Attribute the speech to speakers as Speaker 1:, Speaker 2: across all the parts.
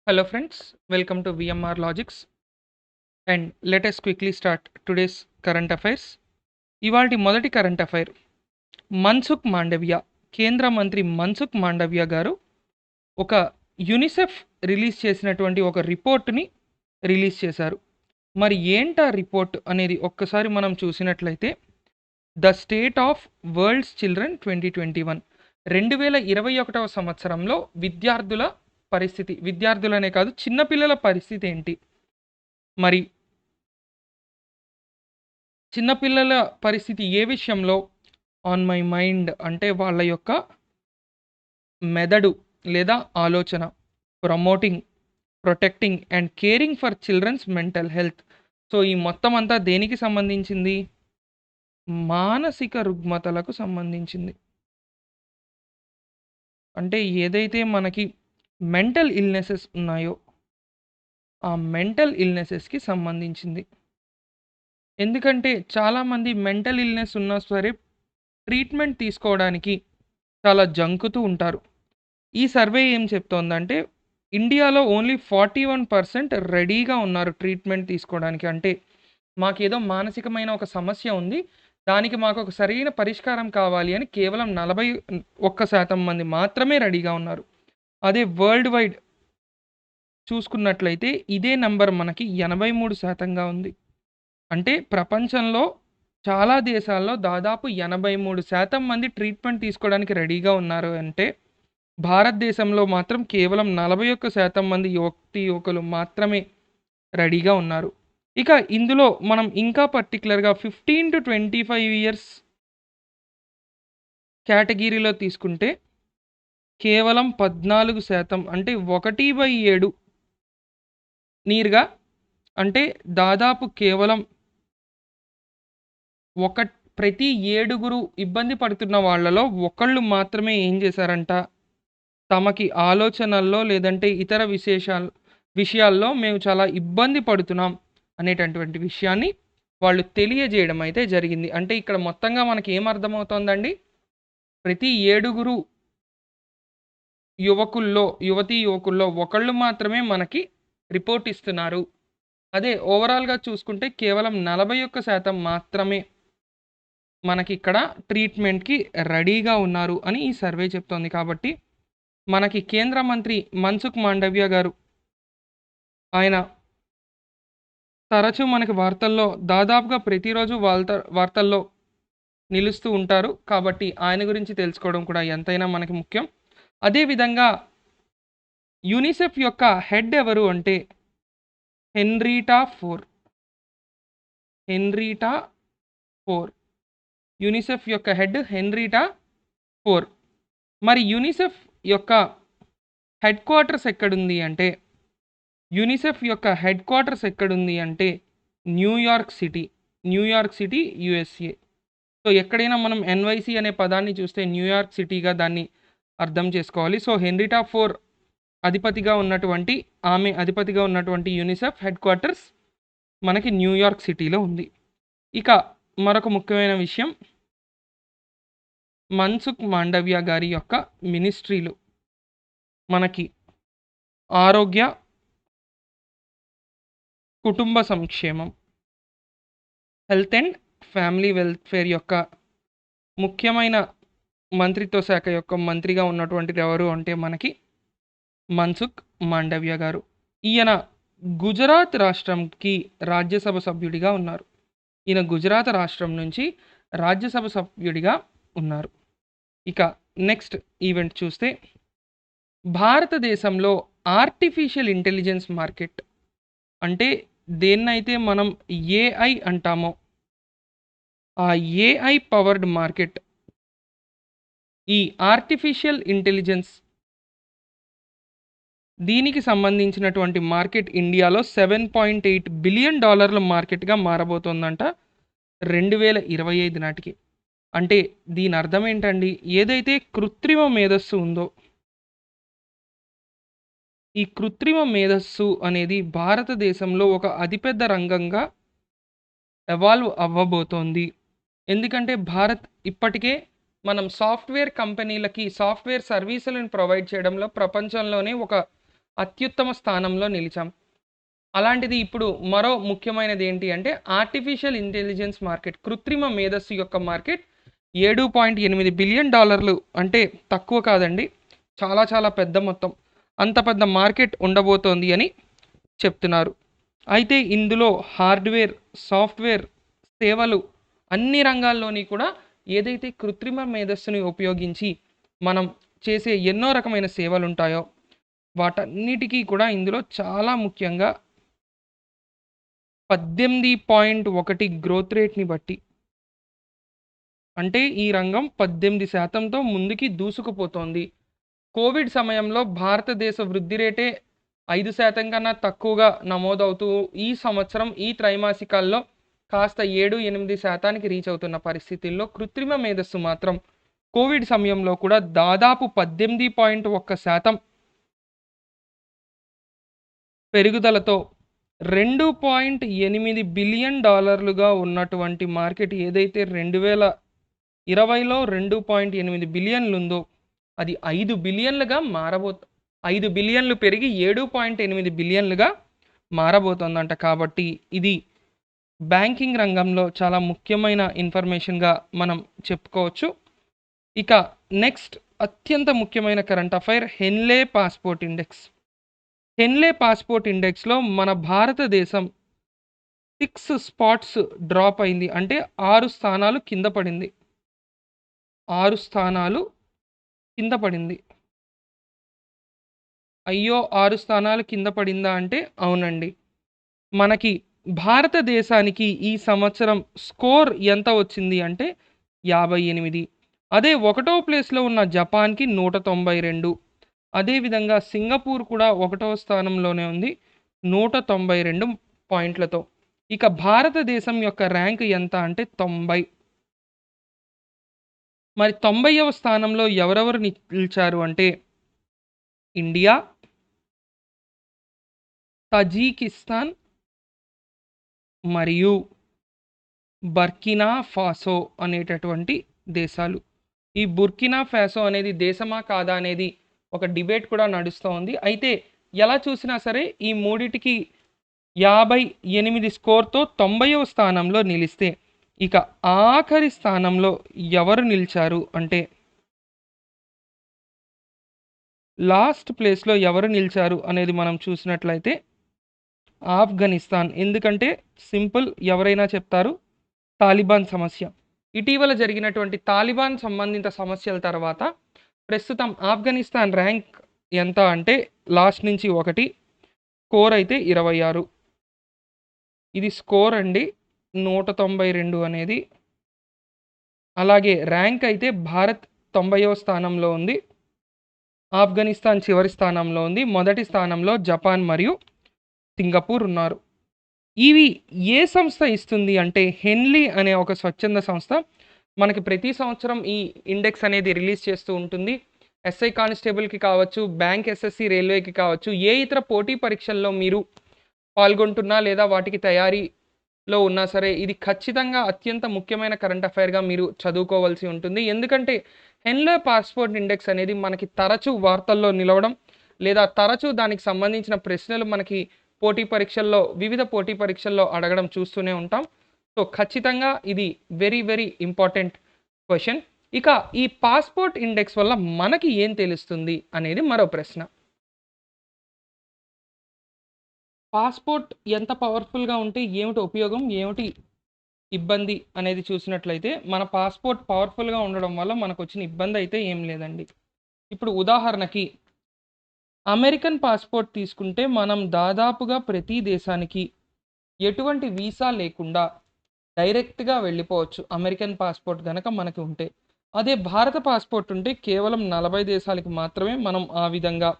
Speaker 1: Hello friends, welcome to VMR Logics and let us quickly start today's current affairs. ఇవాల్టి మొదటి current affair Mansukh Mandaviya కేంద్ర మంత్రి మన్సుఖ్ మాండవ్య గారు ఒక యునిసెఫ్ రిలీజ్ చేసినటువంటి ఒక రిపోర్ట్ని రిలీజ్ చేశారు. మరి ఏంటా రిపోర్ట్ అనేది ఒక్కసారి మనం చూసినట్లయితే the state of world's children 2021 2021వ సంవత్సరంలో విద్యార్థుల పరిస్థితి, విద్యార్థులనే కాదు చిన్నపిల్లల పరిస్థితి ఏంటి, మరి చిన్నపిల్లల పరిస్థితి ఏ విషయంలో ఆన్ మై మైండ్ అంటే వాళ్ళ యొక్క మెదడు లేదా ఆలోచన, promoting, protecting and caring for children's mental health. So ఈ మొత్తం అంతా దేనికి సంబంధించింది? మానసిక రుగ్మతలకు సంబంధించింది. అంటే ఏదైతే మనకి మెంటల్ ఇల్నెసెస్ ఉన్నాయో ఆ మెంటల్ ఇల్నెసెస్కి సంబంధించింది. ఎందుకంటే చాలామంది మెంటల్ ఇల్నెస్ ఉన్నా సరే ట్రీట్మెంట్ తీసుకోవడానికి చాలా జంకుతూ ఉంటారు. ఈ సర్వే ఏం చెప్తోందంటే ఇండియాలో ఓన్లీ 41% రెడీగా ఉన్నారు ట్రీట్మెంట్ తీసుకోవడానికి. అంటే మాకేదో మానసికమైన ఒక సమస్య ఉంది, దానికి మాకు ఒక సరైన పరిష్కారం కావాలి అని కేవలం 41% మంది మాత్రమే రెడీగా ఉన్నారు. అదే వరల్డ్ వైడ్ చూసుకున్నట్లయితే ఇదే నంబర్ మనకి 83%గా ఉంది. అంటే ప్రపంచంలో చాలా దేశాల్లో దాదాపు 83% మంది ట్రీట్మెంట్ తీసుకోవడానికి రెడీగా ఉన్నారు. అంటే భారతదేశంలో మాత్రం కేవలం 41% మంది యువకులు మాత్రమే రెడీగా ఉన్నారు. ఇక ఇందులో మనం ఇంకా పర్టికులర్గా 15 to 25 ఇయర్స్ కేటగిరీలో తీసుకుంటే కేవలం 14%, అంటే 1/7 నీరుగా, అంటే దాదాపు కేవలం ప్రతి 7 ఇబ్బంది పడుతున్న వాళ్ళలో ఒకళ్ళు మాత్రమే ఏం చేశారంట, తమకి ఆలోచనల్లో లేదంటే ఇతర విషయాల్లో మేము చాలా ఇబ్బంది పడుతున్నాం అనేటటువంటి విషయాన్ని వాళ్ళు తెలియజేయడం అయితే జరిగింది. అంటే ఇక్కడ మొత్తంగా మనకి ఏం అర్థమవుతోందండి, ప్రతి 7 యువకుల్లో ఒకళ్ళు మాత్రమే మనకి రిపోర్ట్ ఇస్తున్నారు. అదే ఓవరాల్గా చూసుకుంటే కేవలం 41% మాత్రమే మనకి ఇక్కడ ట్రీట్మెంట్కి రెడీగా ఉన్నారు అని ఈ సర్వే చెప్తోంది. కాబట్టి మనకి కేంద్ర మంత్రి మన్సుఖ్ మాండవ్య గారు, ఆయన తరచూ మనకి వార్తల్లో దాదాపుగా ప్రతిరోజు వార్తల్లో నిలుస్తూ ఉంటారు. కాబట్టి ఆయన గురించి తెలుసుకోవడం కూడా ఎంతైనా మనకి ముఖ్యం. అదేవిధంగా యూనిసెఫ్ యొక్క హెడ్ ఎవరు అంటే హెన్రీటా ఫోర్. యూనిసెఫ్ యొక్క హెడ్ హెన్రీటా ఫోర్. మరి యూనిసెఫ్ యొక్క హెడ్ క్వార్టర్స్ ఎక్కడుంది అంటే న్యూయార్క్ సిటీ యుఎస్ఏ. సో ఎక్కడైనా మనం ఎన్వైసి అనే పదాన్ని చూస్తే న్యూయార్క్ సిటీగా దాన్ని అర్థం చేసుకోవాలి. సో హెన్రీటా ఫోర్ ఆమె అధిపతిగా ఉన్నటువంటి యూనిసెఫ్ హెడ్ క్వార్టర్స్ మనకి న్యూయార్క్ సిటీలో ఉంది. ఇక మరొక ముఖ్యమైన విషయం, మన్సుఖ్ మాండవ్య గారి యొక్క మినిస్ట్రీలు మనకి ఆరోగ్య, కుటుంబ సంక్షేమం, హెల్త్ అండ్ ఫ్యామిలీ వెల్ఫేర్ యొక్క ముఖ్యమైన మంత్రిత్వ శాఖ యొక్క మంత్రిగా ఉన్నటువంటిది ఎవరు అంటే మనకి మన్సుఖ్ మాండవ్య గారు. ఈయన గుజరాత్ రాష్ట్రంకి రాజ్యసభ సభ్యుడిగా ఉన్నారు. ఈయన గుజరాత్ రాష్ట్రం నుంచి రాజ్యసభ సభ్యుడిగా ఉన్నారు. ఇక నెక్స్ట్ ఈవెంట్ చూస్తే భారతదేశంలో ఆర్టిఫిషియల్ ఇంటెలిజెన్స్ మార్కెట్, అంటే దేన్నైతే మనం ఏఐ అంటామో ఆ ఏఐ పవర్డ్ మార్కెట్, ఈ ఆర్టిఫిషియల్ ఇంటెలిజెన్స్ దీనికి సంబంధించినటువంటి మార్కెట్ ఇండియాలో $7.8 బిలియన్ మార్కెట్గా మారబోతోందంట 2025 నాటికి. అంటే దీని అర్థం ఏంటండి, ఏదైతే కృత్రిమ మేధస్సు ఉందో ఈ కృత్రిమ మేధస్సు అనేది భారతదేశంలో ఒక అతిపెద్ద రంగంగా ఎవాల్వ్ అవ్వబోతోంది. ఎందుకంటే భారత్ ఇప్పటికే మనం సాఫ్ట్వేర్ కంపెనీలకి సాఫ్ట్వేర్ సర్వీసులను ప్రొవైడ్ చేయడంలో ప్రపంచంలోనే ఒక అత్యుత్తమ స్థానంలో నిలిచాం. అలాంటిది ఇప్పుడు మరో ముఖ్యమైనది ఏంటి అంటే ఆర్టిఫిషియల్ ఇంటెలిజెన్స్ మార్కెట్, కృత్రిమ మేధస్సు యొక్క మార్కెట్ $7.8 బిలియన్ అంటే తక్కువ కాదండి. చాలా చాలా పెద్ద మొత్తం. అంత పెద్ద మార్కెట్ ఉండబోతోంది అని చెప్తున్నారు. అయితే ఇందులో హార్డ్వేర్, సాఫ్ట్వేర్, సేవలు అన్ని రంగాల్లోని కూడా ఏదైతే కృత్రిమ మేధస్సుని ఉపయోగించి మనం చేసే ఎన్నో రకమైన సేవలు ఉంటాయో వాటన్నిటికీ కూడా ఇందులో చాలా ముఖ్యంగా 18.1 గ్రోత్ రేట్‌ని బట్టి అంటే ఈ రంగం 18%తో ముందుకి దూసుకుపోతోంది. కోవిడ్ సమయంలో భారతదేశ వృద్ధి రేటే 5% కన్నా తక్కువగా నమోదవుతూ ఈ సంవత్సరం ఈ త్రైమాసికాల్లో కాస్త 7-8% రీచ్ అవుతున్న పరిస్థితుల్లో కృత్రిమ మేధస్సు మాత్రం కోవిడ్ సమయంలో కూడా దాదాపు 18.1% పెరుగుదలతో $2.8 బిలియన్ ఉన్నటువంటి మార్కెట్ ఏదైతే 2020లో 2.8 బిలియన్లు ఉందో అది 5 బిలియన్లుగా 5 బిలియన్లు పెరిగి 7.8 బిలియన్లుగా మారబోతోందంట. కాబట్టి ఇది బ్యాంకింగ్ రంగంలో చాలా ముఖ్యమైన ఇన్ఫర్మేషన్గా మనం చెప్పుకోవచ్చు. ఇక నెక్స్ట్ అత్యంత ముఖ్యమైన current affair Henley passport index. Henley passport ఇండెక్స్లో మన భారతదేశం 6 స్పాట్స్ డ్రాప్ అయింది. అంటే 6 స్థానాలు కింద పడింది. 6 స్థానాలు కింద పడింది. అయ్యో! 6 స్థానాలు కింద పడిందా అంటే అవునండి. మనకి భారతదేశానికి ఈ సంవత్సరం స్కోర్ ఎంత వచ్చింది అంటే 58. అదే ఒకటో ప్లేస్‌లో ఉన్న జపాన్‌కి 192. అదేవిధంగా సింగపూర్ కూడా ఒకటవ స్థానంలోనే ఉంది 192 పాయింట్లతో. ఇక భారతదేశం యొక్క ర్యాంక్ ఎంత అంటే 90. మరి 90వ స్థానంలో ఎవరెవరు నిలిచారు అంటే ఇండియా, తజికిస్తాన్ మరియు బర్కినా ఫాసో అనేటటువంటి దేశాలు. ఈ బుర్కినా ఫాసో అనేది దేశమా కాదా అనేది ఒక డిబేట్ కూడా నడుస్తూ ఉంది. అయితే ఎలా చూసినా సరే ఈ మూడిటికి 58 స్కోర్‌తో 90వ స్థానంలో నిలిస్తే ఇక ఆఖరి స్థానంలో ఎవరు నిలిచారు అంటే లాస్ట్ ప్లేస్‌లో ఎవరు నిలిచారు అనేది మనం చూసినట్లయితే ఆఫ్ఘనిస్తాన్. ఎందుకంటే సింపుల్, ఎవరైనా చెప్తారు తాలిబాన్ సమస్య. ఇటీవల జరిగినటువంటి తాలిబాన్ సంబంధిత సమస్యల తర్వాత ప్రస్తుతం ఆఫ్ఘనిస్తాన్ ర్యాంక్ ఎంత అంటే లాస్ట్ నుంచి 1, స్కోర్ అయితే 26. ఇది స్కోర్ అండి 192 అనేది. అలాగే ర్యాంక్ అయితే భారత్ 90వ స్థానంలో ఉంది. ఆఫ్ఘనిస్తాన్ చివరి స్థానంలో ఉంది. మొదటి స్థానంలో జపాన్ మరియు సింగపూర్ ఉన్నారు. ఇవి ఏ సంస్థ ఇస్తుంది అంటే హెన్లీ అనే ఒక స్వచ్ఛంద సంస్థ మనకి ప్రతి సంవత్సరం ఈ ఇండెక్స్ అనేది రిలీజ్ చేస్తూ ఉంటుంది. ఎస్ఐ కానిస్టేబుల్‌కి కావచ్చు, బ్యాంక్ ఎస్ఎస్‌సి, రైల్వేకి కావచ్చు, ఏ ఇతర పోటీ పరీక్షల్లో మీరు పాల్గొంటున్నా లేదా వాటికి తయారీలో ఉన్నా సరే ఇది ఖచ్చితంగా అత్యంత ముఖ్యమైన కరెంట్ అఫైర్‌గా మీరు చదువుకోవాల్సి ఉంటుంది. ఎందుకంటే హెన్లే పాస్పోర్ట్ ఇండెక్స్ అనేది మనకి తరచూ వార్తల్లో నిలవడం లేదా తరచూ దానికి సంబంధించిన ప్రశ్నలు మనకి వివిధ పోటీ పరీక్షల్లో అడగడం చూస్తూనే ఉంటాం. సో ఖచ్చితంగా ఇది వెరీ వెరీ ఇంపార్టెంట్ క్వెషన్. ఇక ఈ పాస్పోర్ట్ ఇండెక్స్ వల్ల మనకి ఏం తెలుస్తుంది అనేది మరో ప్రశ్న. పాస్పోర్ట్ ఎంత పవర్ఫుల్‌గా ఉంటే ఏమిటి ఉపయోగం, ఏమిటి ఇబ్బంది అనేది చూసినట్లయితే మన పాస్పోర్ట్ పవర్ఫుల్‌గా ఉండడం వల్ల మనకొచ్చిన ఇబ్బంది అయితే ఏం లేదండి. ఇప్పుడు ఉదాహరణకి అమెరికన్ పాస్పోర్ట్ తీసుకుంటే మనం దాదాపుగా ప్రతి దేశానికి ఎటువంటి వీసా లేకుండా డైరెక్ట్‌గా వెళ్ళిపోవచ్చు. అమెరికన్ పాస్పోర్ట్ గనక మనకి ఉంటే. అదే భారత పాస్పోర్ట్ ఉంటే కేవలం 40 దేశాలకి మాత్రమే మనం ఆ విధంగా.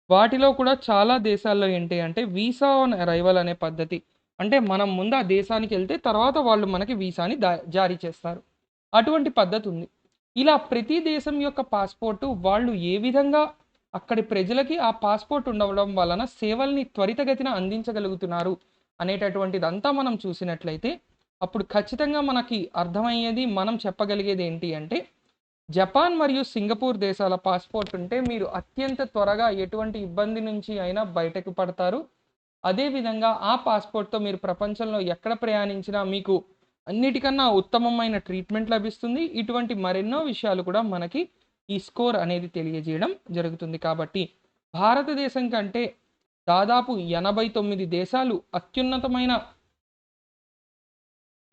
Speaker 1: వాటిలో కూడా చాలా దేశాల్లో ఏంటి అంటే వీసా ఆన్ అరైవల్ అనే పద్ధతి. అంటే మనం ముందు ఆ దేశానికెళ్తే తర్వాత వాళ్ళు మనకి వీసాని జారీ చేస్తారు. అటువంటి పద్ధతి ఉంది. ఇలా ప్రతి దేశం యొక్క పాస్పోర్టు వాళ్ళు ఏ విధంగా అక్కడి ప్రజలకి ఆ పాస్పోర్ట్ ఉండడం వలన సేవల్ని త్వరితగతిన అందించగలుగుతున్నారు అనేటటువంటిదంతా మనం చూసినట్లయితే అప్పుడు ఖచ్చితంగా మనకి అర్థమయ్యేది, మనం చెప్పగలిగేది ఏంటి అంటే జపాన్ మరియు సింగపూర్ దేశాల పాస్పోర్ట్ ఉంటే మీరు అత్యంత త్వరగా ఎటువంటి ఇబ్బంది నుంచి అయినా బయటకు పడతారు. అదేవిధంగా ఆ పాస్పోర్ట్తో మీరు ప్రపంచంలో ఎక్కడ ప్రయాణించినా మీకు అన్నిటికన్నా ఉత్తమమైన ట్రీట్మెంట్ లభిస్తుంది. ఇటువంటి మరెన్నో విషయాలు కూడా మనకి ఈ స్కోర్ అనేది తెలియజేయడం జరుగుతుంది. కాబట్టి భారతదేశం కంటే దాదాపు 89 దేశాలు అత్యున్నతమైన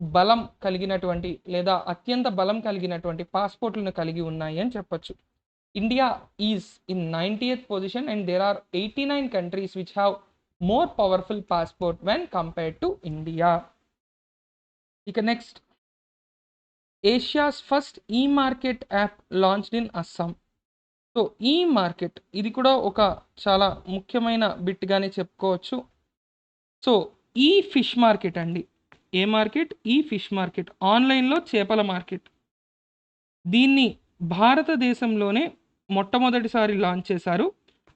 Speaker 1: బలం కలిగినటువంటి లేదా అత్యంత బలం కలిగినటువంటి పాస్పోర్ట్లను కలిగి ఉన్నాయి అని చెప్పొచ్చు. India is in 90th position and there are 89 countries which have more powerful passport when compared to India. ఇక నెక్స్ట్, ఏషియాస్ ఫస్ట్ ఈ market app launched in Assam. So ఈ మార్కెట్ ఇది కూడా ఒక చాలా ముఖ్యమైన బిట్గానే చెప్పుకోవచ్చు. సో ఈ ఫిష్ మార్కెట్ అండి, ఏ మార్కెట్? ఈ ఫిష్ మార్కెట్, ఆన్లైన్లో చేపల మార్కెట్. దీన్ని భారతదేశంలోనే మొట్టమొదటిసారి లాంచ్ చేశారు.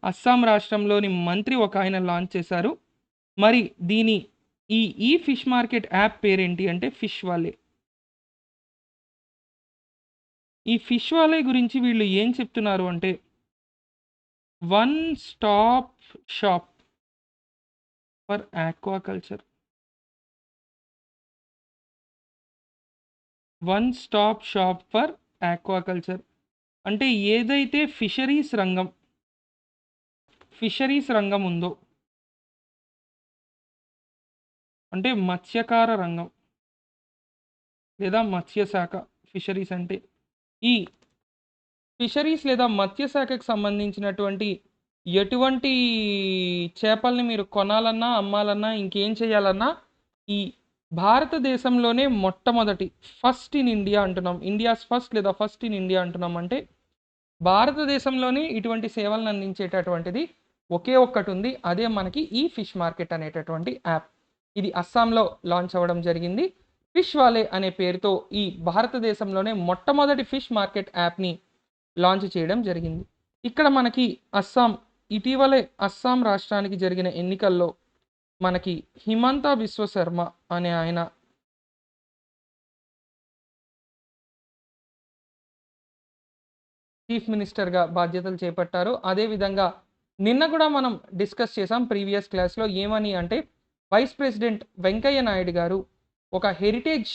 Speaker 1: అస్సాం రాష్ట్రంలోని మంత్రి ఒక ఆయన లాంచ్ చేశారు. మరి దీని ఈ ఫిష్ మార్కెట్ యాప్ పేరేంటి అంటే ఫిష్ వాలే. ఈ ఫిష్ వాలే గురించి వీళ్ళు ఏం చెప్తున్నారు అంటే one stop shop for aquaculture. One stop shop for aquaculture అంటే ఏదైతే ఫిషరీస్ రంగం ఉందో, అంటే మత్స్యకార రంగం లేదా మత్స్యశాఖ, ఫిషరీస్ అంటే ఈ ఫిషరీస్ లేదా మత్స్యశాఖకు సంబంధించినటువంటి ఎటువంటి చేపల్ని మీరు కొనాలన్నా అమ్మాలన్నా ఇంకేం చేయాలన్నా ఈ భారతదేశంలోనే మొట్టమొదటి ఫస్ట్ ఇన్ ఇండియా అంటున్నాం. ఇండియాస్ ఫస్ట్ లేదా ఫస్ట్ ఇన్ ఇండియా అంటున్నాం అంటే భారతదేశంలోనే ఇటువంటి సేవలను అందించేటటువంటిది ఒకే ఒక్కటి ఉంది. అదే మనకి ఈ ఫిష్ మార్కెట్ అనేటటువంటి యాప్. ఇది అస్సాంలో లాంచ్ అవ్వడం జరిగింది. ఫిష్ వాలే అనే పేరుతో ఈ భారతదేశంలోనే మొట్టమొదటి ఫిష్ మార్కెట్ యాప్ని లాంచ్ చేయడం జరిగింది. ఇక్కడ మనకి ఇటీవలే అస్సాం రాష్ట్రానికి జరిగిన ఎన్నికల్లో మనకి హిమంతా బిశ్వ శర్మ అనే ఆయన చీఫ్ మినిస్టర్గా బాధ్యతలు చేపట్టారు. అదేవిధంగా నిన్న కూడా మనం డిస్కస్ చేసాం ప్రీవియస్ క్లాస్లో. ఏమని అంటే వైస్ ప్రెసిడెంట్ వెంకయ్య నాయుడు గారు ఒక హెరిటేజ్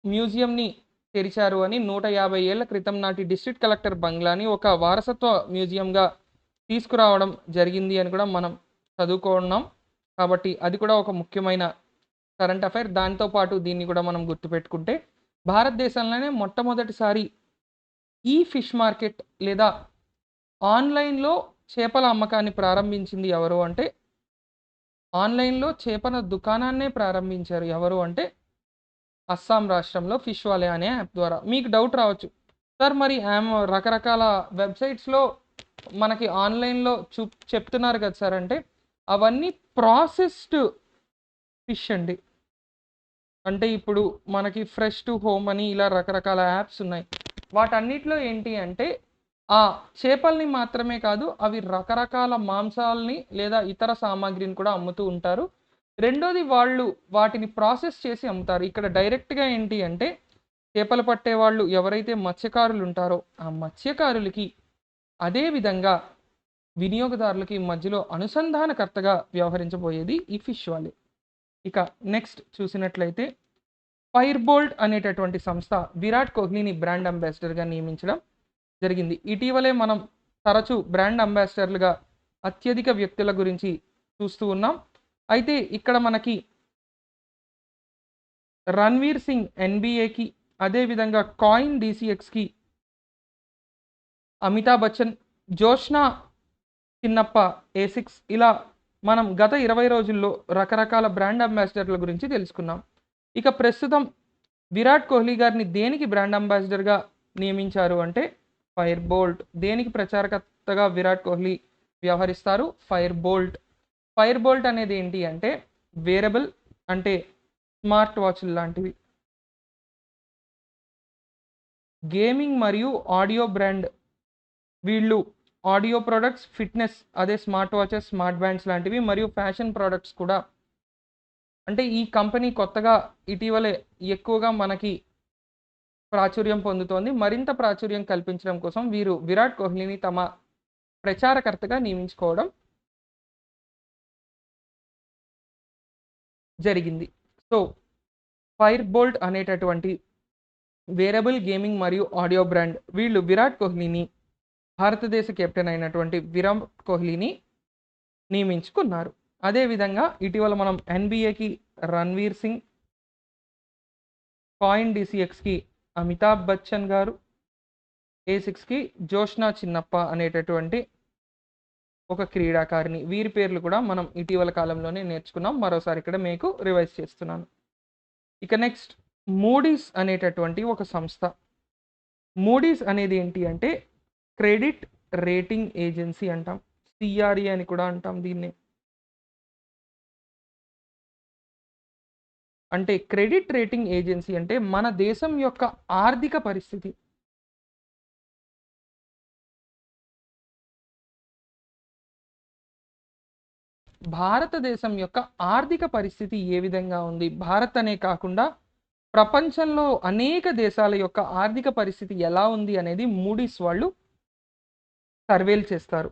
Speaker 1: మ్యూజియంని తెరిచారు అని, 150 ఏళ్ల క్రితం నాటి డిస్ట్రిక్ట్ కలెక్టర్ బంగ్లాని ఒక వారసత్వ మ్యూజియంగా తీసుకురావడం జరిగింది అని కూడా మనం చదువుకున్నాం. కాబట్టి అది కూడా ఒక ముఖ్యమైన కరెంట్ అఫైర్. దాంతోపాటు దీన్ని కూడా మనం గుర్తుపెట్టుకుంటే భారతదేశంలోనే మొట్టమొదటిసారి ఈ ఫిష్ మార్కెట్ లేదా ఆన్లైన్లో చేపల అమ్మకాన్ని ప్రారంభించింది ఎవరు అంటే, ఆన్లైన్లో చేపల దుకాణాన్నే ప్రారంభించారు ఎవరు అంటే అస్సాం రాష్ట్రంలో ఫిష్ వాలే అనే యాప్ ద్వారా. మీకు డౌట్ రావచ్చు, సార్ మరి రకరకాల వెబ్సైట్స్లో మనకి ఆన్లైన్లో చెప్తున్నారు కదా సార్ అంటే, అవన్నీ ప్రాసెస్డ్ ఫిష్ అండి. అంటే ఇప్పుడు మనకి ఫ్రెష్ టు హోమ్ అని ఇలా రకరకాల యాప్స్ ఉన్నాయి. వాటన్నిటిలో ఏంటి అంటే ఆ చేపల్ని మాత్రమే కాదు, అవి రకరకాల మాంసాలని లేదా ఇతర సామాగ్రిని కూడా అమ్ముతూ ఉంటారు. రెండోది, వాళ్ళు వాటిని ప్రాసెస్ చేసి అమ్ముతారు. ఇక్కడ డైరెక్ట్గా ఏంటి అంటే చేపలు పట్టే వాళ్ళు ఎవరైతే మత్స్యకారులు ఉంటారో ఆ మత్స్యకారులకి, అదేవిధంగా వినియోగదారులకి మధ్యలో అనుసంధానకర్తగా వ్యవహరించబోయేది ఈ ఫిష్ వాలే. ఇక నెక్స్ట్ చూసినట్లయితే ఫైర్ బోల్ట్ అనేటటువంటి సంస్థ విరాట్ కోహ్లీని బ్రాండ్ అంబాసిడర్గా నియమించడం జరిగింది. ఇటీవలే మనం తరచూ బ్రాండ్ అంబాసిడర్లుగా అత్యధిక వ్యక్తుల గురించి చూస్తూ ఉన్నాం. అయితే ఇక్కడ మనకి రణ్వీర్ సింగ్ ఎన్బిఏకి, అదేవిధంగా కాయిన్ డిసిఎక్స్కి అమితాబ్ బచ్చన్, జోష్నా చిన్నప్ప ఏసిక్స్, ఇలా మనం గత 20 రోజుల్లో రకరకాల బ్రాండ్ అంబాసిడర్ల గురించి తెలుసుకున్నాం. ఇక ప్రస్తుతం విరాట్ కోహ్లీ గారిని దేనికి బ్రాండ్ అంబాసిడర్గా నియమించారు అంటే ఫైర్ బోల్ట్. దేనికి ప్రచారకర్తగా విరాట్ కోహ్లీ వ్యవహరిస్తారు? Fire bolt. ఫైర్ బోల్ట్ అనేది ఏంటి అంటే వేరబుల్, అంటే స్మార్ట్ వాచ్లు లాంటివి. గేమింగ్ మరియు ఆడియో బ్రాండ్. వీళ్ళు ఆడియో ప్రొడక్ట్స్, ఫిట్నెస్, అదే స్మార్ట్ వాచెస్, స్మార్ట్ బ్యాండ్స్ లాంటివి, మరియు ఫ్యాషన్ ప్రోడక్ట్స్ కూడా. అంటే ఈ కంపెనీ కొత్తగా ఇటీవలే ఎక్కువగా మనకి ప్రాచుర్యం పొందుతోంది. మరింత ప్రాచుర్యం కల్పించడం కోసం వీరు విరాట్ కోహ్లీని తమ ప్రచారకర్తగా నియమించుకోవడం జరిగింది. సో, ఫైర్ బోల్ట్ అనేటటువంటి వేరబుల్ గేమింగ్ మరియు ఆడియో బ్రాండ్ వీళ్ళు విరాట్ కోహ్లీని, భారతదేశ కెప్టెన్ అయినటువంటి విరాట్ కోహ్లీని నియమించుకున్నారు. అదేవిధంగా ఇటీవల మనం ఎన్బిఏకి రణ్వీర్ సింగ్, కాయిన్ డిసిఎక్స్కి అమితాబ్ బచ్చన్ గారు, A6కి జోష్నా చిన్నప్ప అనేటటువంటి ఒక క్రీడాకారిణి, వీరి పేర్లు కూడా మనం ఇటీవల కాలంలోనే నేర్చుకున్నాం. మరోసారి ఇక్కడ మీకు రివైజ్ చేస్తున్నాను. ఇక నెక్స్ట్ మూడీస్ అనేటటువంటి ఒక సంస్థ. మూడీస్ అనేది ఏంటి అంటే క్రెడిట్ రేటింగ్ ఏజెన్సీ అంటాం, CRE అని కూడా అంటాం దీన్ని. అంటే క్రెడిట్ రేటింగ్ ఏజెన్సీ అంటే మన దేశం యొక్క ఆర్థిక పరిస్థితి, భారతదేశం యొక్క ఆర్థిక పరిస్థితి ఏ విధంగా ఉంది, భారత్ అనే కాకుండా ప్రపంచంలో అనేక దేశాల యొక్క ఆర్థిక పరిస్థితి ఎలా ఉంది అనేది మూడీస్ వాళ్ళు సర్వేలు చేస్తారు.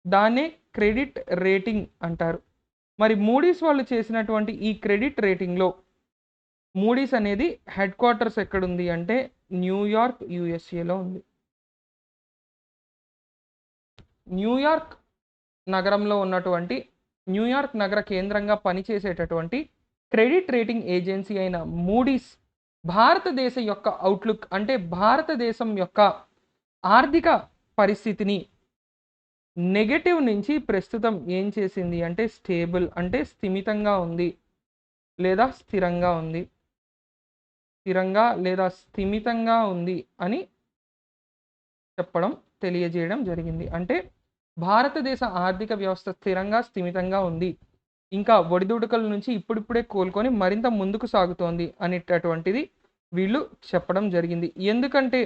Speaker 1: దాన్నే క్రెడిట్ రేటింగ్ అంటారు. మరి మూడీస్ వాళ్ళు చేసినటువంటి ఈ క్రెడిట్ రేటింగ్లో మూడీస్ అనేది హెడ్ క్వార్టర్స్ ఎక్కడుంది అంటే న్యూయార్క్, USA ఉంది. న్యూయార్క్ నగరంలో ఉన్నటువంటి, న్యూయార్క్ నగర కేంద్రంగా పనిచేసేటటువంటి క్రెడిట్ రేటింగ్ ఏజెన్సీ అయిన మూడీస్ భారతదేశ యొక్క అవుట్లుక్ అంటే భారతదేశం యొక్క ఆర్థిక పరిస్థితిని నెగటివ్ నుంచి ప్రస్తుతం ఏం చేసింది అంటే స్టేబుల్ అంటే స్థిమితంగా ఉంది లేదా స్థిరంగా ఉంది, స్థిరంగా లేదా స్థిమితంగా ఉంది అని చెప్పడం, తెలియజేయడం జరిగింది. అంటే భారతదేశ ఆర్థిక వ్యవస్థ స్థిరంగా స్థిమితంగా ఉంది, ఇంకా ఒడిదుడుకుల నుంచి ఇప్పుడిప్పుడే కోలుకొని మరింత ముందుకు సాగుతోంది అనేటటువంటిది వీళ్ళు చెప్పడం జరిగింది. ఎందుకంటే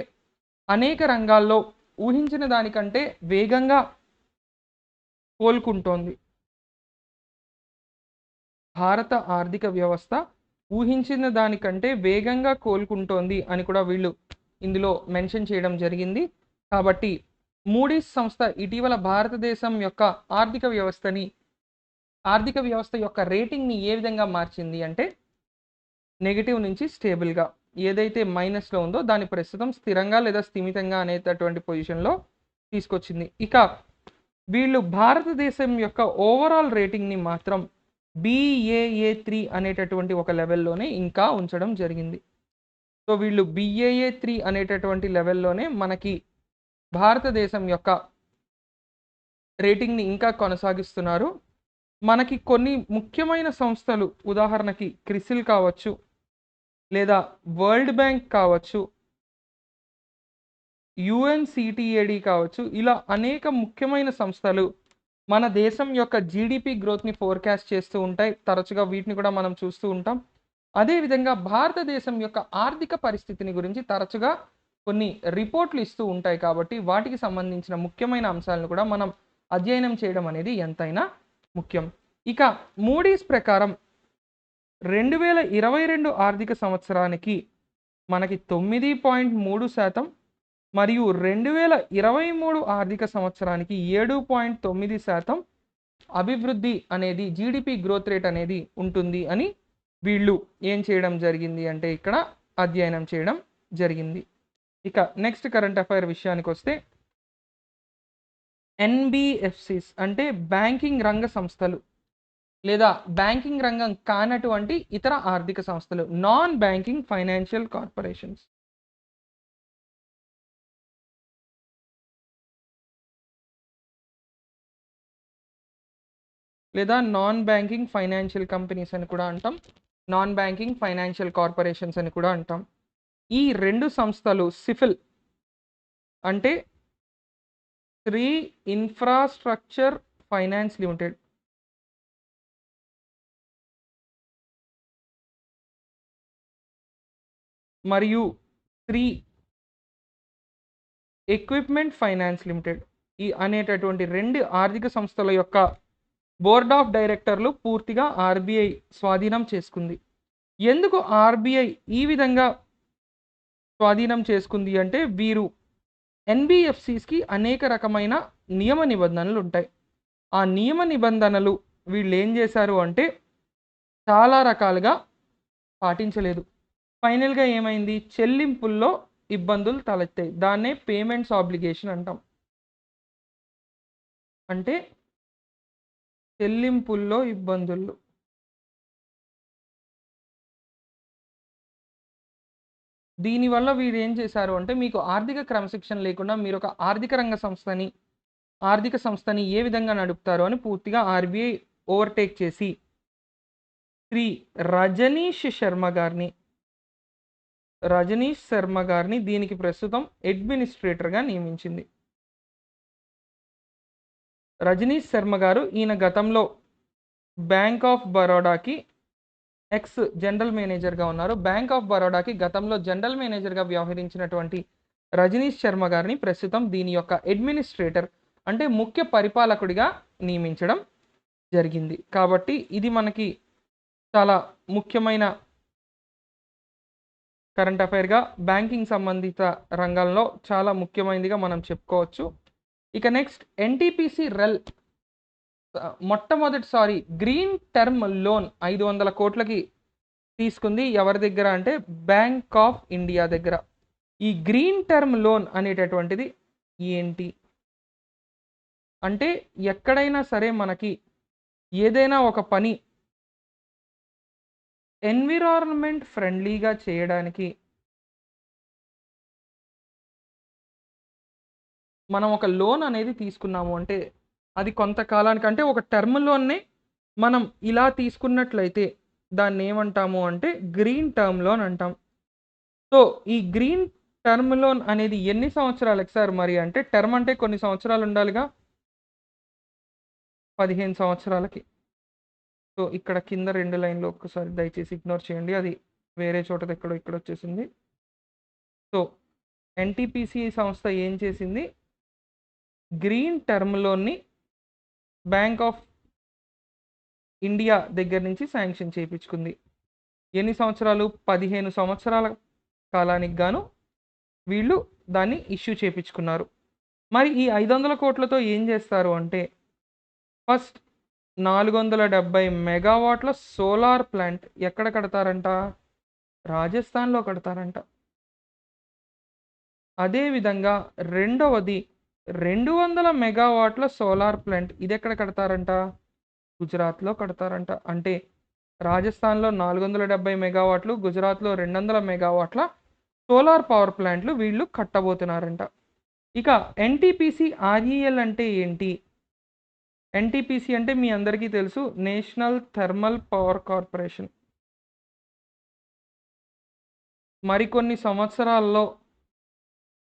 Speaker 1: అనేక రంగాల్లో ఊహించిన దానికంటే వేగంగా కోలుకుంటోంది భారత ఆర్థిక వ్యవస్థ, ఊహించిన దానికంటే వేగంగా కోలుకుంటోంది అని కూడా వీళ్ళు ఇందులో మెన్షన్ చేయడం జరిగింది. కాబట్టి మూడీస్ సంస్థ ఇటీవల భారతదేశం యొక్క ఆర్థిక వ్యవస్థ యొక్క రేటింగ్ని ఏ విధంగా మార్చింది అంటే నెగిటివ్ నుంచి స్టేబుల్గా, ఏదైతే మైనస్లో ఉందో దాన్ని ప్రస్తుతం స్థిరంగా లేదా స్థిమితంగా అనేటటువంటి పొజిషన్లో తీసుకొచ్చింది. ఇక వీళ్ళు భారతదేశం యొక్క ఓవరాల్ రేటింగ్ని మాత్రం BAA3 అనేటటువంటి ఒక లెవెల్లోనే ఇంకా ఉంచడం జరిగింది. సో వీళ్ళు BAA3 అనేటటువంటి లెవెల్లోనే మనకి భారతదేశం యొక్క రేటింగ్ని ఇంకా కొనసాగిస్తున్నారు. మనకి కొన్ని ముఖ్యమైన సంస్థలు, ఉదాహరణకి క్రిసిల్ కావచ్చు, లేదా వరల్డ్ బ్యాంక్ కావచ్చు, UNCTAD కావచ్చు, ఇలా అనేక ముఖ్యమైన సంస్థలు మన దేశం యొక్క GDP గ్రోత్ని ఫోర్కాస్ట్ చేస్తూ ఉంటాయి. తరచుగా వీటిని కూడా మనం చూస్తూ ఉంటాం. అదేవిధంగా భారతదేశం యొక్క ఆర్థిక పరిస్థితిని గురించి తరచుగా కొన్ని రిపోర్ట్లు ఇస్తూ ఉంటాయి. కాబట్టి వాటికి సంబంధించిన ముఖ్యమైన అంశాలను కూడా మనం అధ్యయనం చేయడం అనేది ఎంతైనా ముఖ్యం. ఇక మూడీస్ ప్రకారం 2022 ఆర్థిక సంవత్సరానికి మనకి 9.3% మరియు 2023 ఆర్థిక సంవత్సరానికి 7.9% అభివృద్ధి అనేది, GDP గ్రోత్ రేట్ అనేది ఉంటుంది అని వీళ్ళు ఏం చేయడం జరిగింది అంటే ఇక్కడ అధ్యయనం చేయడం జరిగింది. ఇక నెక్స్ట్ కరెంట్ అఫైర్ విషయానికి వస్తే NBFCs అంటే బ్యాంకింగ్ రంగ సంస్థలు లేదా బ్యాంకింగ్ రంగం కానటువంటి ఇతర ఆర్థిక సంస్థలు, నాన్ బ్యాంకింగ్ ఫైనాన్షియల్ కార్పొరేషన్స్. లేదా నాన్ బ్యాంకింగ్ ఫైనాన్షియల్ కంపెనీస్ అని కూడా అంటాం, నాన్ బ్యాంకింగ్ ఫైనాన్షియల్ కార్పొరేషన్స్ అని కూడా అంటాం. ఈ రెండు సంస్థలు సిఫిల్ అంటే శ్రీ ఇన్ఫ్రాస్ట్రక్చర్ ఫైనాన్స్ లిమిటెడ్, మరియు శ్రీ ఎక్విప్మెంట్ ఫైనాన్స్ లిమిటెడ్ ఈ అనేటటువంటి రెండు ఆర్థిక సంస్థల యొక్క బోర్డ్ ఆఫ్ డైరెక్టర్లు పూర్తిగా RBI స్వాధీనం చేసుకుంది. ఎందుకు RBI ఈ విధంగా స్వాధీనం చేసుకుంది అంటే వీరు ఎన్బిఎఫ్సిస్కి అనేక రకమైన నియమ నిబంధనలు ఉంటాయి. ఆ నియమ నిబంధనలు వీళ్ళు ఏం చేశారు అంటే చాలా రకాలుగా పాటించలేదు. ఫైనల్గా ఏమైంది, చెల్లింపుల్లో ఇబ్బందులు తలెత్తాయి. దాన్నే పేమెంట్స్ ఆబ్లిగేషన్ అంటాం. అంటే చెల్లింపుల్లో ఇబ్బందులు. దీనివల్ల వీరు ఏం చేశారు అంటే మీకు ఆర్థిక క్రమశిక్షణ లేకుండా మీరు ఒక ఆర్థిక సంస్థని ఏ విధంగా నడుపుతారు అని పూర్తిగా ఆర్బీఐ ఓవర్టేక్ చేసి శ్రీ రజనీష్ శర్మ గారిని దీనికి ప్రస్తుతం అడ్మినిస్ట్రేటర్గా నియమించింది. రజనీష్ శర్మ గారు ఈయన గతంలో బ్యాంక్ ఆఫ్ బరోడాకి ఎక్స్ జనరల్ మేనేజర్గా ఉన్నారు. బ్యాంక్ ఆఫ్ బరోడాకి గతంలో జనరల్ మేనేజర్గా వ్యవహరించినటువంటి రజనీష్ శర్మ గారిని ప్రస్తుతం దీని యొక్క అడ్మినిస్ట్రేటర్ అంటే ముఖ్య పరిపాలకుడిగా నియమించడం జరిగింది. కాబట్టి ఇది మనకి చాలా ముఖ్యమైన కరెంట్ అఫైర్గా బ్యాంకింగ్ సంబంధిత రంగంలో చాలా ముఖ్యమైనదిగా మనం చెప్పుకోవచ్చు. ఇక నెక్స్ట్ ఎన్టీపీసీ రెల్ మొట్టమొదటిసారి గ్రీన్ టర్మ్ లోన్ 500 కోట్లకి తీసుకుంది. ఎవరి దగ్గర అంటే బ్యాంక్ ఆఫ్ ఇండియా దగ్గర. ఈ గ్రీన్ టర్మ్ లోన్ అనేటటువంటిది ఏంటి అంటే ఎక్కడైనా సరే మనకి ఏదైనా ఒక పని ఎన్విరాన్మెంట్ ఫ్రెండ్లీగా చేయడానికి మనం ఒక లోన్ అనేది తీసుకున్నాము అంటే అది కొంతకాలానికి అంటే ఒక టర్మ్ లోన్నే మనం ఇలా తీసుకున్నట్లయితే దాన్ని ఏమంటాము అంటే గ్రీన్ టర్మ్ లోన్ అంటాం. సో ఈ గ్రీన్ టర్మ్ లోన్ అనేది ఎన్ని సంవత్సరాలకు సార్ మరి అంటే టర్మ్ అంటే కొన్ని సంవత్సరాలు ఉండాలిగా, 15 సంవత్సరాలకి. సో ఇక్కడ కింద 2 లైన్లు ఒక్కసారి దయచేసి ఇగ్నోర్ చేయండి, అది వేరే చోట ఎక్కడో ఇక్కడ వచ్చేసింది. సో ఎన్టీపీసీ సంస్థ ఏం చేసింది, గ్రీన్ టర్మ్ లోన్ని బ్యాంక్ ఆఫ్ ఇండియా దగ్గర నుంచి శాంక్షన్ చేయించుకుంది. ఎన్ని సంవత్సరాలు, 15 సంవత్సరాల కాలానికి గాను వీళ్ళు దాన్ని ఇష్యూ చేయించుకున్నారు. మరి ఈ 500 కోట్లతో ఏం చేస్తారు అంటే ఫస్ట్ 470 మెగావాట్ల సోలార్ ప్లాంట్ ఎక్కడ కడతారంట, రాజస్థాన్లో కడతారంట. అదేవిధంగా రెండవది 200 మెగావాట్ల సోలార్ ప్లాంట్ ఇది ఎక్కడ కడతారంట, గుజరాత్లో కడతారంట. అంటే రాజస్థాన్లో 470 మెగావాట్లు, గుజరాత్లో 200 మెగావాట్ల సోలార్ పవర్ ప్లాంట్లు వీళ్ళు కట్టబోతున్నారంట. ఇక ఎన్టీపీసీ ఆర్ఈఎల్ అంటే ఏంటి, ఎన్టీపీసీ అంటే మీ అందరికీ తెలుసు నేషనల్ థర్మల్ పవర్ కార్పొరేషన్. మరికొన్ని సంవత్సరాల్లో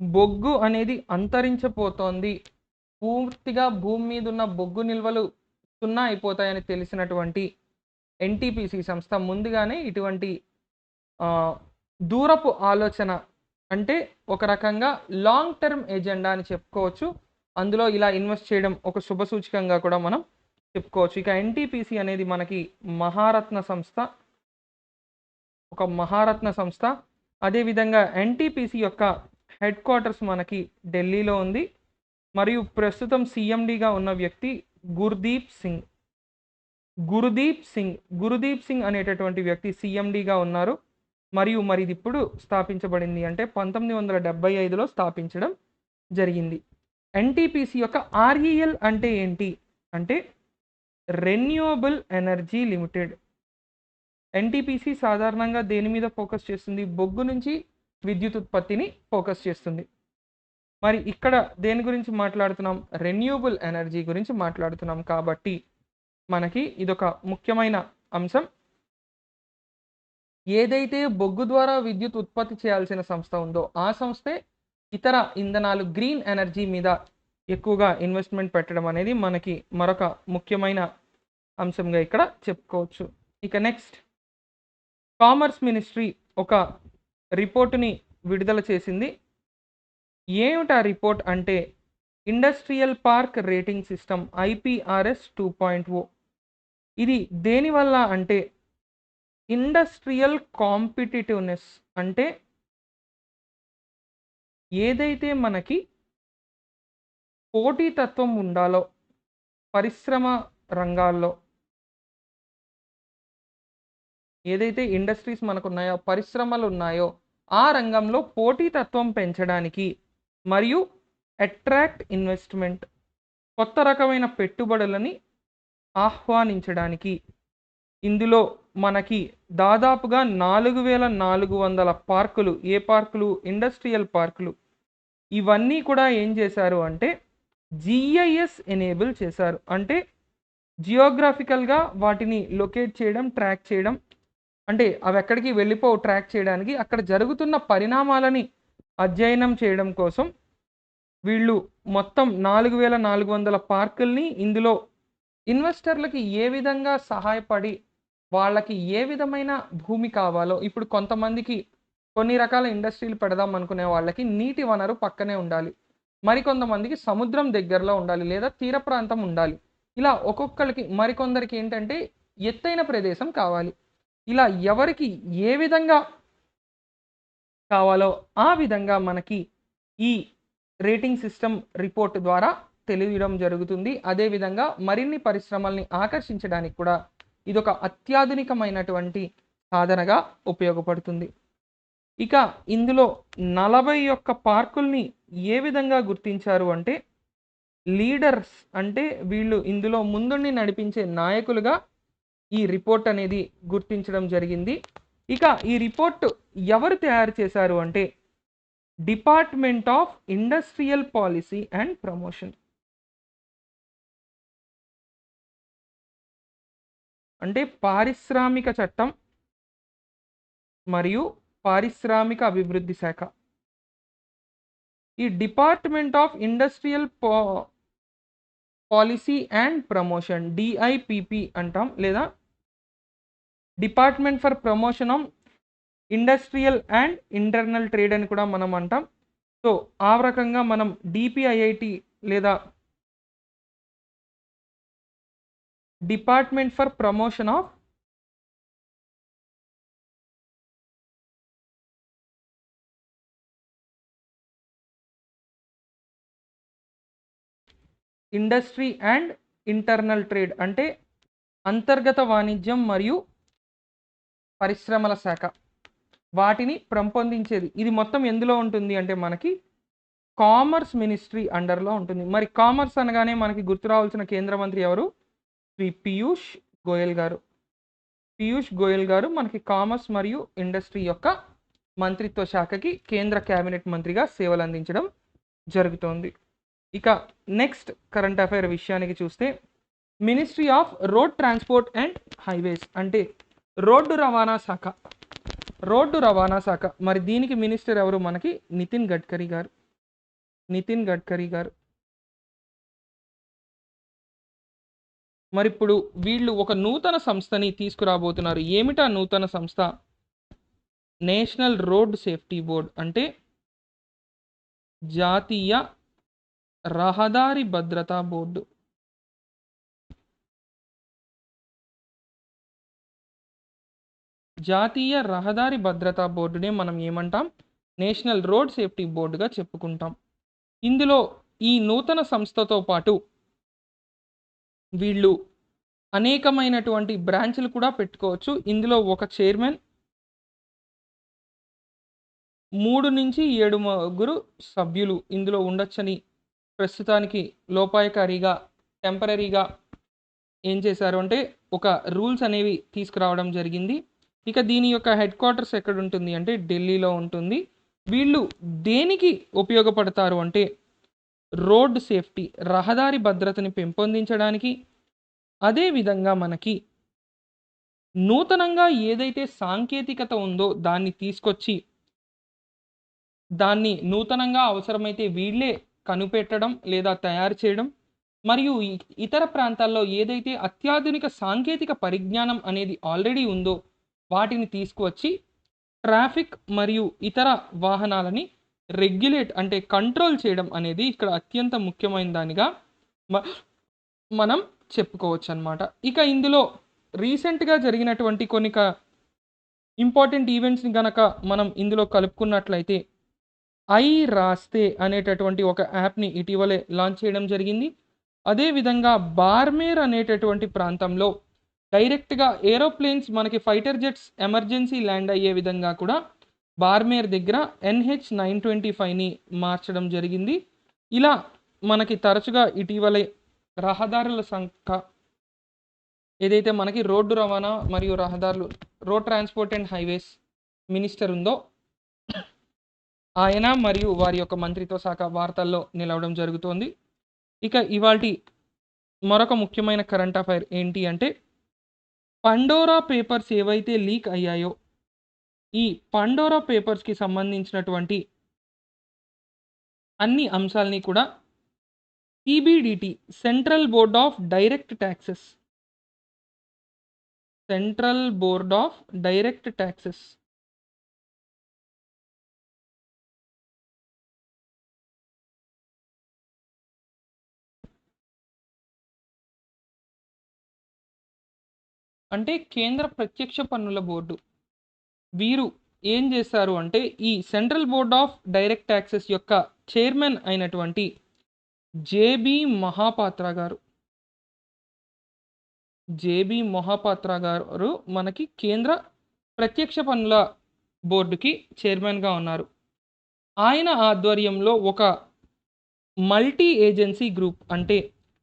Speaker 1: బొగ్గు అనేది అంతరించిపోతోంది, పూర్తిగా భూమి మీద ఉన్న బొగ్గు నిల్వలు సున్నా అయిపోతాయని తెలిసినటువంటి ఎన్టీపీసీ సంస్థ ముందుగానే ఇటువంటి దూరపు ఆలోచన అంటే ఒక రకంగా లాంగ్ టర్మ్ ఎజెండా అని చెప్పుకోవచ్చు. అందులో ఇలా ఇన్వెస్ట్ చేయడం ఒక శుభ సూచకంగా కూడా మనం చెప్పుకోవచ్చు. ఇక ఎన్టీపీసీ అనేది మనకి ఒక మహారత్న సంస్థ. అదేవిధంగా ఎన్టీపీసీ యొక్క హెడ్ క్వార్టర్స్ మనకి ఢిల్లీలో ఉంది. మరియు ప్రస్తుతం సిఎండిగా ఉన్న వ్యక్తి గుర్దీప్ సింగ్ అనేటటువంటి వ్యక్తి సిఎండిగా ఉన్నారు. మరియు మరి ఇది ఇప్పుడు స్థాపించబడింది అంటే 1975లో స్థాపించడం జరిగింది. ఎన్టీపీసీ యొక్క ఆర్ఈఎల్ అంటే ఏంటి అంటే రెన్యూవబుల్ ఎనర్జీ లిమిటెడ్. ఎన్టీపీసీ సాధారణంగా దేని మీద ఫోకస్ చేస్తుంది, బొగ్గు నుంచి విద్యుత్ ఉత్పత్తిని ఫోకస్ చేస్తుంది. మరి ఇక్కడ దేని గురించి మాట్లాడుతున్నాం, రెన్యూవబుల్ ఎనర్జీ గురించి మాట్లాడుతున్నాం. కాబట్టి మనకి ఇదొక ముఖ్యమైన అంశం. ఏదైతే బొగ్గు ద్వారా విద్యుత్ ఉత్పత్తి చేయాల్సిన సంస్థ ఉందో ఆ సంస్థే ఇతర ఇంధనాలు గ్రీన్ ఎనర్జీ మీద ఎక్కువగా ఇన్వెస్ట్మెంట్ పెట్టడం అనేది మనకి మరొక ముఖ్యమైన అంశంగా ఇక్కడ చెప్పుకోవచ్చు. ఇక నెక్స్ట్ కామర్స్ మినిస్ట్రీ ఒక రిపోర్టుని విడుదల చేసింది. ఏమిటా రిపోర్ట్ అంటే industrial park rating system IPRS 2.0. ఇది దేనివల్ల అంటే ఇండస్ట్రియల్ కాంపిటిటివ్నెస్ అంటే ఏదైతే మనకి పోటీతత్వం ఉండాలో పరిశ్రమ రంగాల్లో, ఏదైతే ఇండస్ట్రీస్ మనకున్నాయో, పరిశ్రమలున్నాయో, ఆ రంగంలో పోటీతత్వం పెంచడానికి మరియు అట్రాక్ట్ ఇన్వెస్ట్‌మెంట్, కొత్త రకమైన పెట్టుబడులని ఆహ్వానించడానికి ఇందులో మనకి దాదాపుగా 4400 పార్కులు, ఏ పార్కులు? ఇండస్ట్రియల్ పార్కులు. ఇవన్నీ కూడా ఏం చేశారు అంటే జీఐఎస్ ఎనేబుల్ చేశారు. అంటే జియోగ్రాఫికల్‌గా వాటిని లొకేట్ చేయడం, ట్రాక్ చేయడం. అంటే అవి ఎక్కడికి వెళ్ళిపోవు ట్రాక్ చేయడానికి. అక్కడ జరుగుతున్న పరిణామాలని అధ్యయనం చేయడం కోసం వీళ్ళు మొత్తం 4400 పార్కుల్ని ఇందులో ఇన్వెస్టర్లకి ఏ విధంగా సహాయపడి వాళ్ళకి ఏ విధమైన భూమి కావాలో, ఇప్పుడు కొంతమందికి కొన్ని రకాల ఇండస్ట్రీలు పెడదాం అనుకునే వాళ్ళకి నీటి వనరు పక్కనే ఉండాలి. మరికొంతమందికి సముద్రం దగ్గరలో ఉండాలి లేదా తీర ప్రాంతం ఉండాలి. ఇలా ఒక్కొక్కళ్ళకి మరికొందరికి ఏంటంటే ఎత్తైన ప్రదేశం కావాలి. ఇలా ఎవరికి ఏ విధంగా కావాలో ఆ విధంగా మనకి ఈ రేటింగ్ సిస్టమ్ రిపోర్ట్ ద్వారా తెలియడం జరుగుతుంది. అదేవిధంగా మరిన్ని పరిశ్రమల్ని ఆకర్షించడానికి కూడా ఇదొక అత్యాధునికమైనటువంటి సాధనగా ఉపయోగపడుతుంది. ఇక ఇందులో 41 పార్కుల్ని ఏ విధంగా గుర్తించారు అంటే లీడర్స్, అంటే వీళ్ళు ఇందులో ముందుండి నడిపించే నాయకులుగా ఈ రిపోర్ట్ అనేది గుర్తించడం జరిగింది. ఇక ఈ రిపోర్ట్ ఎవరు తయారు చేశారు అంటే department of industrial policy and promotion. అంటే పారిశ్రామిక చట్టం మరియు పారిశ్రామిక అభివృద్ధి శాఖ. ఈ department of industrial policy and promotion, DIPP అంటాం, లేదా department for promotion of industrial and internal trade అని కూడా మనం అంటాం. సో ఆ రకంగా మనం డిపిఐఐటి లేదా department for promotion of industry and internal trade అంటే అంతర్గత వాణిజ్యం మరియు పరిశ్రమల శాఖ, వాటిని పెంపొందించేది. ఇది మొత్తం ఎందులో ఉంటుంది అంటే మనకి కామర్స్ మినిస్ట్రీ అండర్లో ఉంటుంది. మరి కామర్స్ అనగానే మనకి గుర్తు రావాల్సిన కేంద్ర మంత్రి ఎవరు? శ్రీ పీయూష్ గోయల్ గారు. పీయూష్ గోయల్ గారు మనకి కామర్స్ మరియు ఇండస్ట్రీ యొక్క మంత్రిత్వ శాఖకి కేంద్ర కేబినెట్ మంత్రిగా సేవలు అందించడం జరుగుతోంది. ఇక నెక్స్ట్ కరెంట్ అఫైర్ విషయానికి చూస్తే ministry of road transport and highways అంటే రోడ్డు రవాణా శాఖ. రోడ్డు రవాణా శాఖ మరి దీనికి మినిస్టర్ ఎవరు? మనకి నితిన్ గడ్కరీ గారు. నితిన్ గడ్కరీ గారు. మరి ఇప్పుడు వీళ్ళు ఒక నూతన సంస్థని తీసుకురాబోతున్నారు. ఏమిటా నూతన సంస్థ? నేషనల్ రోడ్ సేఫ్టీ బోర్డ్ అంటే జాతీయ రహదారి భద్రతా బోర్డు. జాతీయ రహదారి భద్రతా బోర్డునే మనం ఏమంటాం? నేషనల్ రోడ్ సేఫ్టీ బోర్డుగా చెప్పుకుంటాం. ఇందులో ఈ నూతన సంస్థతో పాటు వీళ్ళు అనేకమైనటువంటి బ్రాంచ్లు కూడా పెట్టుకోవచ్చు. ఇందులో ఒక చైర్మన్, 3 నుంచి 7 సభ్యులు ఇందులో ఉండొచ్చని ప్రస్తుతానికి లోపాయకారిగా టెంపరరీగా ఏం చేశారు అంటే ఒక రూల్స్ అనేవి తీసుకురావడం జరిగింది. ఇక దీని యొక్క హెడ్ క్వార్టర్స్ ఎక్కడ ఉంటుంది అంటే ఢిల్లీలో ఉంటుంది. వీళ్ళు దేనికి ఉపయోగపడతారు అంటే రోడ్ సేఫ్టీ, రహదారి భద్రతని పెంపొందించడానికి, అదేవిధంగా మనకి నూతనంగా ఏదైతే సాంకేతికత ఉందో దాన్ని తీసుకొచ్చి దాన్ని నూతనంగా అవసరమైతే వీళ్ళే కనిపెట్టడం లేదా తయారు చేయడం, మరియు ఇతర ప్రాంతాల్లో ఏదైతే అత్యాధునిక సాంకేతిక పరిజ్ఞానం అనేది ఆల్రెడీ ఉందో వాటిని తీసుకువచ్చి ట్రాఫిక్ మరియు ఇతర వాహనాలని రెగ్యులేట్ అంటే కంట్రోల్ చేయడం అనేది ఇక్కడ అత్యంత ముఖ్యమైన దానిగా మనం చెప్పుకోవచ్చు అన్నమాట. ఇక ఇందులో రీసెంట్గా జరిగినటువంటి కొన్ని ఇంపార్టెంట్ ఈవెంట్స్ని కనుక మనం ఇందులో కలుపుకున్నట్లయితే ఐ రాస్తే అనేటటువంటి ఒక యాప్ని ఇటీవలే లాంచ్ చేయడం జరిగింది. అదేవిధంగా బార్మేర్ అనేటటువంటి ప్రాంతంలో డైరెక్ట్గా ఏరోప్లేన్స్ మనకి ఫైటర్ జెట్స్ ఎమర్జెన్సీ ల్యాండ్ అయ్యే విధంగా కూడా బార్మేర్ దగ్గర NH-925ని మార్చడం జరిగింది. ఇలా మనకి తరచుగా ఇటీవలే రహదారుల సంఖ్య ఏదైతే మనకి రోడ్డు రవాణా మరియు రహదారులు road transport and highways minister ఉందో ఆయన మరియు వారి యొక్క మంత్రిత్వ శాఖ వార్తల్లో నిలవడం జరుగుతోంది. ఇక ఇవాల్టి మరొక ముఖ్యమైన కరెంట్ అఫైర్ ఏంటి అంటే పండోరా పేపర్స్ ఏవైతే లీక్ అయ్యాయో ఈ పండోరా పేపర్స్కి సంబంధించినటువంటి అన్ని అంశాలని కూడా CBDT central board of direct taxes అంటే కేంద్ర ప్రత్యక్ష పన్నుల బోర్డు వీరు ఏం చేశారు అంటే ఈ central board of direct taxes యొక్క చైర్మన్ అయినటువంటి జేబీ మొహాపాత్ర గారు మనకి కేంద్ర ప్రత్యక్ష పన్నుల బోర్డుకి చైర్మన్గా ఉన్నారు. ఆయన ఆధ్వర్యంలో ఒక మల్టీ ఏజెన్సీ గ్రూప్ అంటే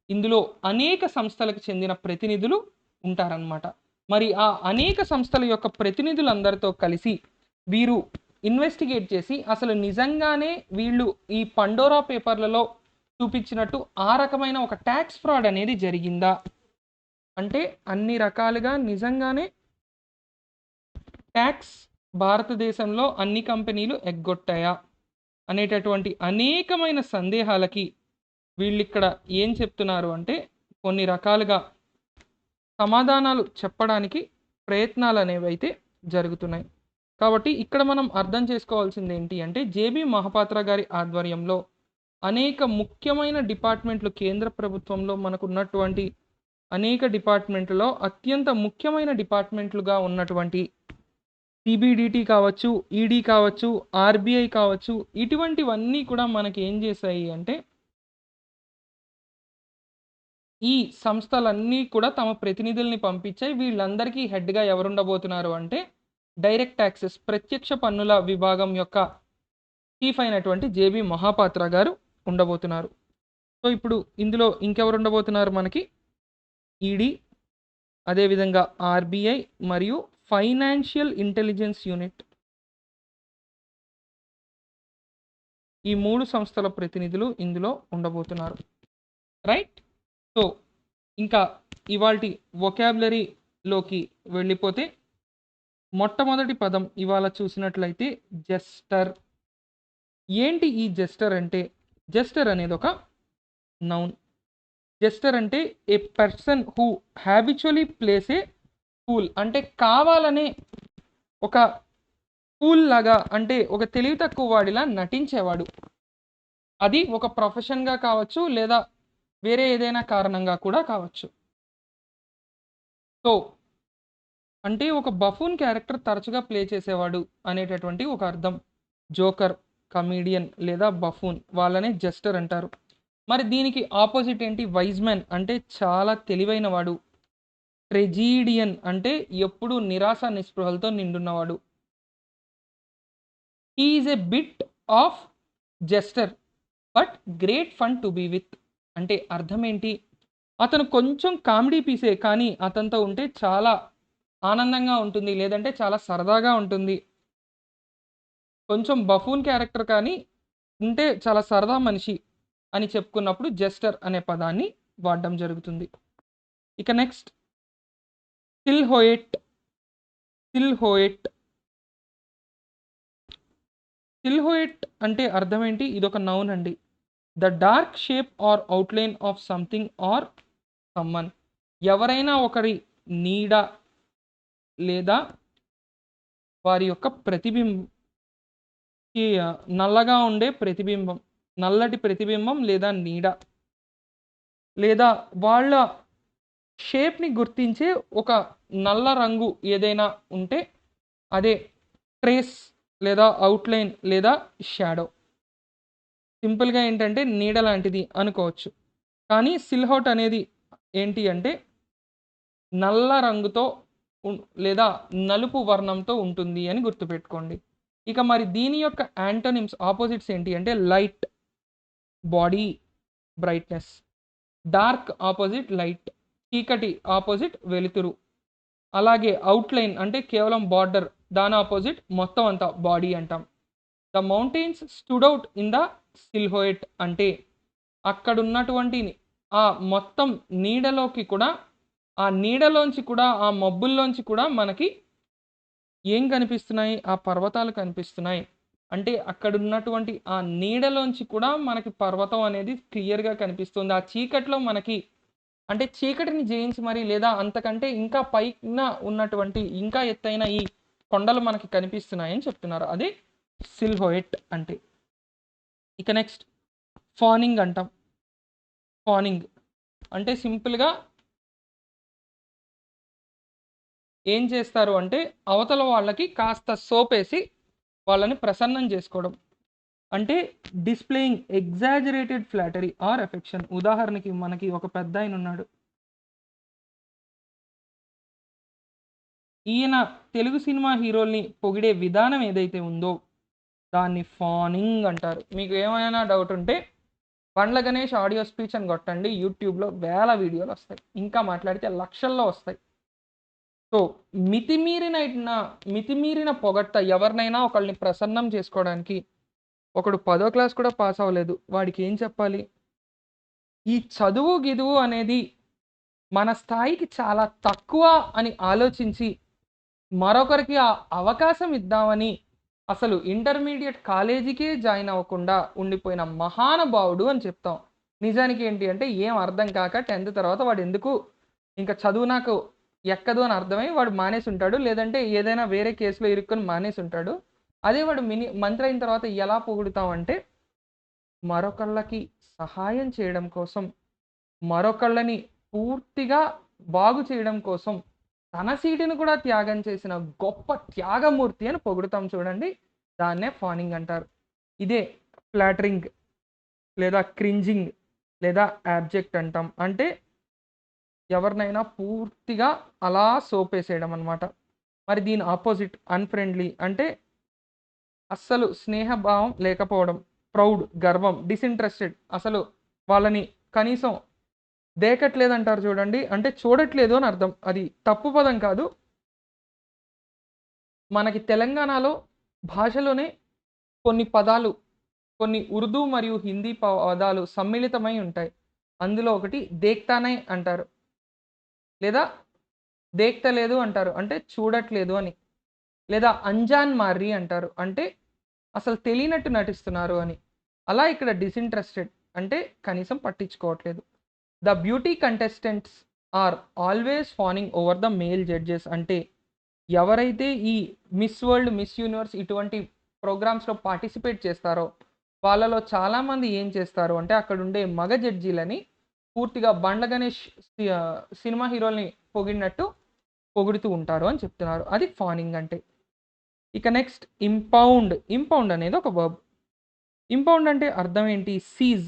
Speaker 1: ఇందులో అనేక సంస్థలకు చెందిన ప్రతినిధులు ఉంటారన్నమాట. మరి ఆ అనేక సంస్థల యొక్క ప్రతినిధులందరితో కలిసి వీరు ఇన్వెస్టిగేట్ చేసి అసలు నిజంగానే వీళ్ళు ఈ పండోరా పేపర్లలో చూపించినట్టు ఆ రకమైన ఒక ట్యాక్స్ ఫ్రాడ్ అనేది జరిగిందా, అంటే అన్ని రకాలుగా నిజంగానే ట్యాక్స్ భారతదేశంలో అన్ని కంపెనీలు ఎగ్గొట్టాయా అనేటటువంటి అనేకమైన సందేహాలకి వీళ్ళిక్కడ ఏం చెప్తున్నారు అంటే కొన్ని రకాలుగా సమాధానాలు చెప్పడానికి ప్రయత్నాలు అనేవి అయితే జరుగుతున్నాయి. కాబట్టి ఇక్కడ మనం అర్థం చేసుకోవాల్సింది ఏంటి అంటే జేబీ మొహాపాత్ర గారి ఆధ్వర్యంలో అనేక ముఖ్యమైన డిపార్ట్మెంట్లు కేంద్ర ప్రభుత్వంలో మనకు ఉన్నటువంటి అనేక డిపార్ట్మెంట్లలో అత్యంత ముఖ్యమైన డిపార్ట్మెంట్లుగా ఉన్నటువంటి CBDT కావచ్చు, ఈడీ కావచ్చు, RBI కావచ్చు, ఇటువంటివన్నీ కూడా మనకి ఏం చేశాయి అంటే ఈ సంస్థలన్నీ కూడా తమ ప్రతినిధుల్ని పంపించాయి. వీళ్ళందరికీ హెడ్గా ఎవరుండబోతున్నారు అంటే డైరెక్ట్ ట్యాక్సెస్ ప్రత్యక్ష పన్నుల విభాగం యొక్క చీఫ్ అయినటువంటి జేబీ మొహాపాత్ర గారు ఉండబోతున్నారు. సో ఇప్పుడు ఇందులో ఇంకెవరు ఉండబోతున్నారు మనకి ఈడీ, అదేవిధంగా RBI మరియు ఫైనాన్షియల్ ఇంటెలిజెన్స్ యూనిట్, ఈ 3 సంస్థల ప్రతినిధులు ఇందులో ఉండబోతున్నారు. రైట్. సో ఇంకా ఇవాల్టి వొకాబులరీలోకి వెళ్ళిపోతే మొట్టమొదటి పదం ఇవాళ చూసినట్లయితే జెస్టర్. ఏంటి ఈ జెస్టర్ అంటే జెస్టర్ అనేది ఒక నౌన్. జెస్టర్ అంటే a person who habitually plays a fool, అంటే కావాలనే ఒక ఫూల్ లాగా అంటే ఒక తెలివి తక్కువ వాడిలా నటించేవాడు. అది ఒక ప్రొఫెషన్గా కావచ్చు లేదా వేరే ఏదైనా కారణంగా కూడా కావచ్చు. సో అంటే ఒక బఫూన్ క్యారెక్టర్ తరచుగా ప్లే చేసేవాడు అనేటటువంటి ఒక అర్థం. జోకర్, కమీడియన్ లేదా బఫూన్ వాళ్ళనే జెస్టర్ అంటారు. మరి దీనికి ఆపోజిట్ ఏంటి? వైజ్ మ్యాన్ అంటే చాలా తెలివైన వాడు. ట్రెజీడియన్ అంటే ఎప్పుడు నిరాశ నిస్పృహలతో నిండున్నవాడు. He is a bit of jester but great fun to be with, అంటే అర్థం ఏంటి? అతను కొంచెం కామెడీ పీసే కానీ అతనితో ఉంటే చాలా ఆనందంగా ఉంటుంది, లేదంటే చాలా సరదాగా ఉంటుంది. కొంచెం బఫూన్ క్యారెక్టర్ కానీ ఉంటే చాలా సరదా మనిషి అని చెప్పుకున్నప్పుడు జెస్టర్ అనే పదాన్ని వాడడం జరుగుతుంది. ఇక నెక్స్ట్ సిల్హోయిట్. సిల్హోయిట్ అంటే అర్థం ఏంటి? ఇదొక నౌన్ అండి. The dark shape or outline of something or someone, ఎవరైనా ఒకరి నీడ లేదా వారి యొక్క ప్రతిబింబం, నల్లగా ఉండే ప్రతిబింబం, నల్లటి ప్రతిబింబం లేదా నీడ, లేదా వాళ్ళ షేప్ని గుర్తించే ఒక నల్ల రంగు ఏదైనా ఉంటే అదే ట్రేస్ లేదా అవుట్లైన్ లేదా షాడో. సింపుల్‌గా ఏంటంటే నీడ లాంటిది అనుకోవచ్చు. కానీ సిల్హౌట్ అనేది ఏంటి అంటే నల్ల రంగుతో ఉన్ లేదా నలుపు వర్ణంతో ఉంటుంది అని గుర్తుపెట్టుకోండి. ఇక మరి దీని యొక్క యాంటోనిమ్స్ ఆపోజిట్స్ ఏంటి అంటే light, body, brightness. Dark opposite light. చీకటి ఆపోజిట్ వెలుతురు. అలాగే ఔట్‌లైన్ అంటే కేవలం బార్డర్. దాని ఆపోజిట్ మొత్తం అంతా బాడీ అంటాం. The mountains stood out in the silhouette అంటే అక్కడున్నటువంటి ఆ మొత్తం నీడలోకి కూడా ఆ నీడలోంచి కూడా ఆ మబ్బుల్లోంచి కూడా మనకి ఏం కనిపిస్తున్నాయి? ఆ పర్వతాలు కనిపిస్తున్నాయి. అంటే అక్కడున్నటువంటి ఆ నీడలోంచి కూడా మనకి పర్వతం అనేది క్లియర్‌గా కనిపిస్తుంది. ఆ చీకట్లో మనకి అంటే చీకటిని జయించి మరి లేదా అంతకంటే ఇంకా పైన ఉన్నటువంటి ఇంకా ఎత్తైన ఈ కొండలు మనకి కనిపిస్తున్నాయని చెప్తున్నారు. అదే సిల్హోయిట్ అంటే. ఇక నెక్స్ట్ ఫానింగ్ అంటాం. ఫానింగ్ అంటే సింపుల్‌గా ఏం చేస్తారు అంటే అవతల వాళ్ళకి కాస్త సోపేసి వాళ్ళని ప్రసన్నం చేసుకోవడం. అంటే displaying exaggerated flattery or affection. ఉదాహరణకి మనకి ఒక పెద్దాయనున్నాడు. ఈయన తెలుగు సినిమా హీరోల్ని పొగిడే విధానం ఏదైతే ఉందో దాన్ని ఫానింగ్ అంటారు. మీకు ఏమైనా డౌట్ ఉంటే బండ్ల గణేష్ ఆడియో స్పీచ్ అని కొట్టండి. యూట్యూబ్‌లో వేల వీడియోలు వస్తాయి. ఇంకా మాట్లాడితే లక్షల్లో వస్తాయి. సో, మితిమీరిన పొగడ్త ఎవరినైనా ఒకళ్ళని ప్రసన్నం చేసుకోవడానికి ఒకడు 10వ క్లాస్ కూడా పాస్ అవ్వలేదు. వాడికి ఏం చెప్పాలి? ఈ చదువు, గిదువు అనేది మన స్థాయికి చాలా తక్కువ అని ఆలోచించి మరొకరికి ఆ అవకాశం ఇద్దామని అసలు ఇంటర్మీడియేట్ కాలేజీకే జాయిన్ అవ్వకుండా ఉండిపోయిన మహానుభావుడు అని చెప్తాం. నిజానికి ఏంటి అంటే ఏం అర్థం కాక 10థ్ తర్వాత వాడు ఎందుకు ఇంకా చదువు నాకు ఎక్కదు అని అర్థమై వాడు మానేసి ఉంటాడు. లేదంటే ఏదైనా వేరే కేసులో ఇరుక్కొని మానేసి ఉంటాడు. అదే వాడు మంత్రి అయిన తర్వాత ఎలా పొగుడుతామంటే మరొకళ్ళకి సహాయం చేయడం కోసం, మరొకళ్ళని పూర్తిగా బాగు చేయడం కోసం తన సీటుని కూడా త్యాగం చేసిన గొప్ప త్యాగమూర్తి అని పొగుడుతాం చూడండి. దాన్నే ఫానింగ్ అంటారు. ఇదే ఫ్లాటరింగ్ లేదా క్రింజింగ్ లేదా యాబ్జెక్ట్ అంటాం. అంటే ఎవరినైనా పూర్తిగా అలా సోపేసేయడం అన్నమాట. మరి దీని ఆపోజిట్ అన్‌ఫ్రెండ్లీ అంటే అస్సలు స్నేహభావం లేకపోవడం. ప్రౌడ్ గర్వం. డిసింట్రెస్టెడ్ అసలు వాళ్ళని కనీసం దేకట్లేదంటారు చూడండి. అంటే చూడట్లేదు అని అర్థం. అది తప్పు పదం కాదు. మనకి తెలంగాణలో భాషలోనే కొన్ని పదాలు, కొన్ని ఉర్దూ మరియు హిందీ పదాలు సమ్మిళితమై ఉంటాయి. అందులో ఒకటి దేక్తానై అంటారు. లేదా దేక్తలేదు అంటారు. అంటే చూడట్లేదు అని. లేదా అంజాన్ మార్రీ అంటారు. అంటే అసలు తెలియనట్టు నటిస్తున్నారు అని. అలా ఇక్కడ డిసింట్రెస్టెడ్ అంటే కనీసం పట్టించుకోవట్లేదు. The beauty contestants are always fawning over the male judges అంటే ఎవరైతే ఈ మిస్ వరల్డ్, మిస్ యూనివర్స్ ఇటువంటి ప్రోగ్రామ్స్‌లో పార్టిసిపేట్ చేస్తారో వాళ్ళలో చాలామంది ఏం చేస్తారు అంటే అక్కడుండే మగ జడ్జీలని పూర్తిగా బండ్ల గణేష్ సినిమా హీరోల్ని పొగిడినట్టు పొగుడుతూ ఉంటారు అని చెప్తున్నారు. అది ఫానింగ్ అంటే. ఇక నెక్స్ట్ ఇంపౌండ్. ఇంపౌండ్ అనేది ఒక వర్బ్. ఇంపౌండ్ అంటే అర్థం ఏంటి? Seize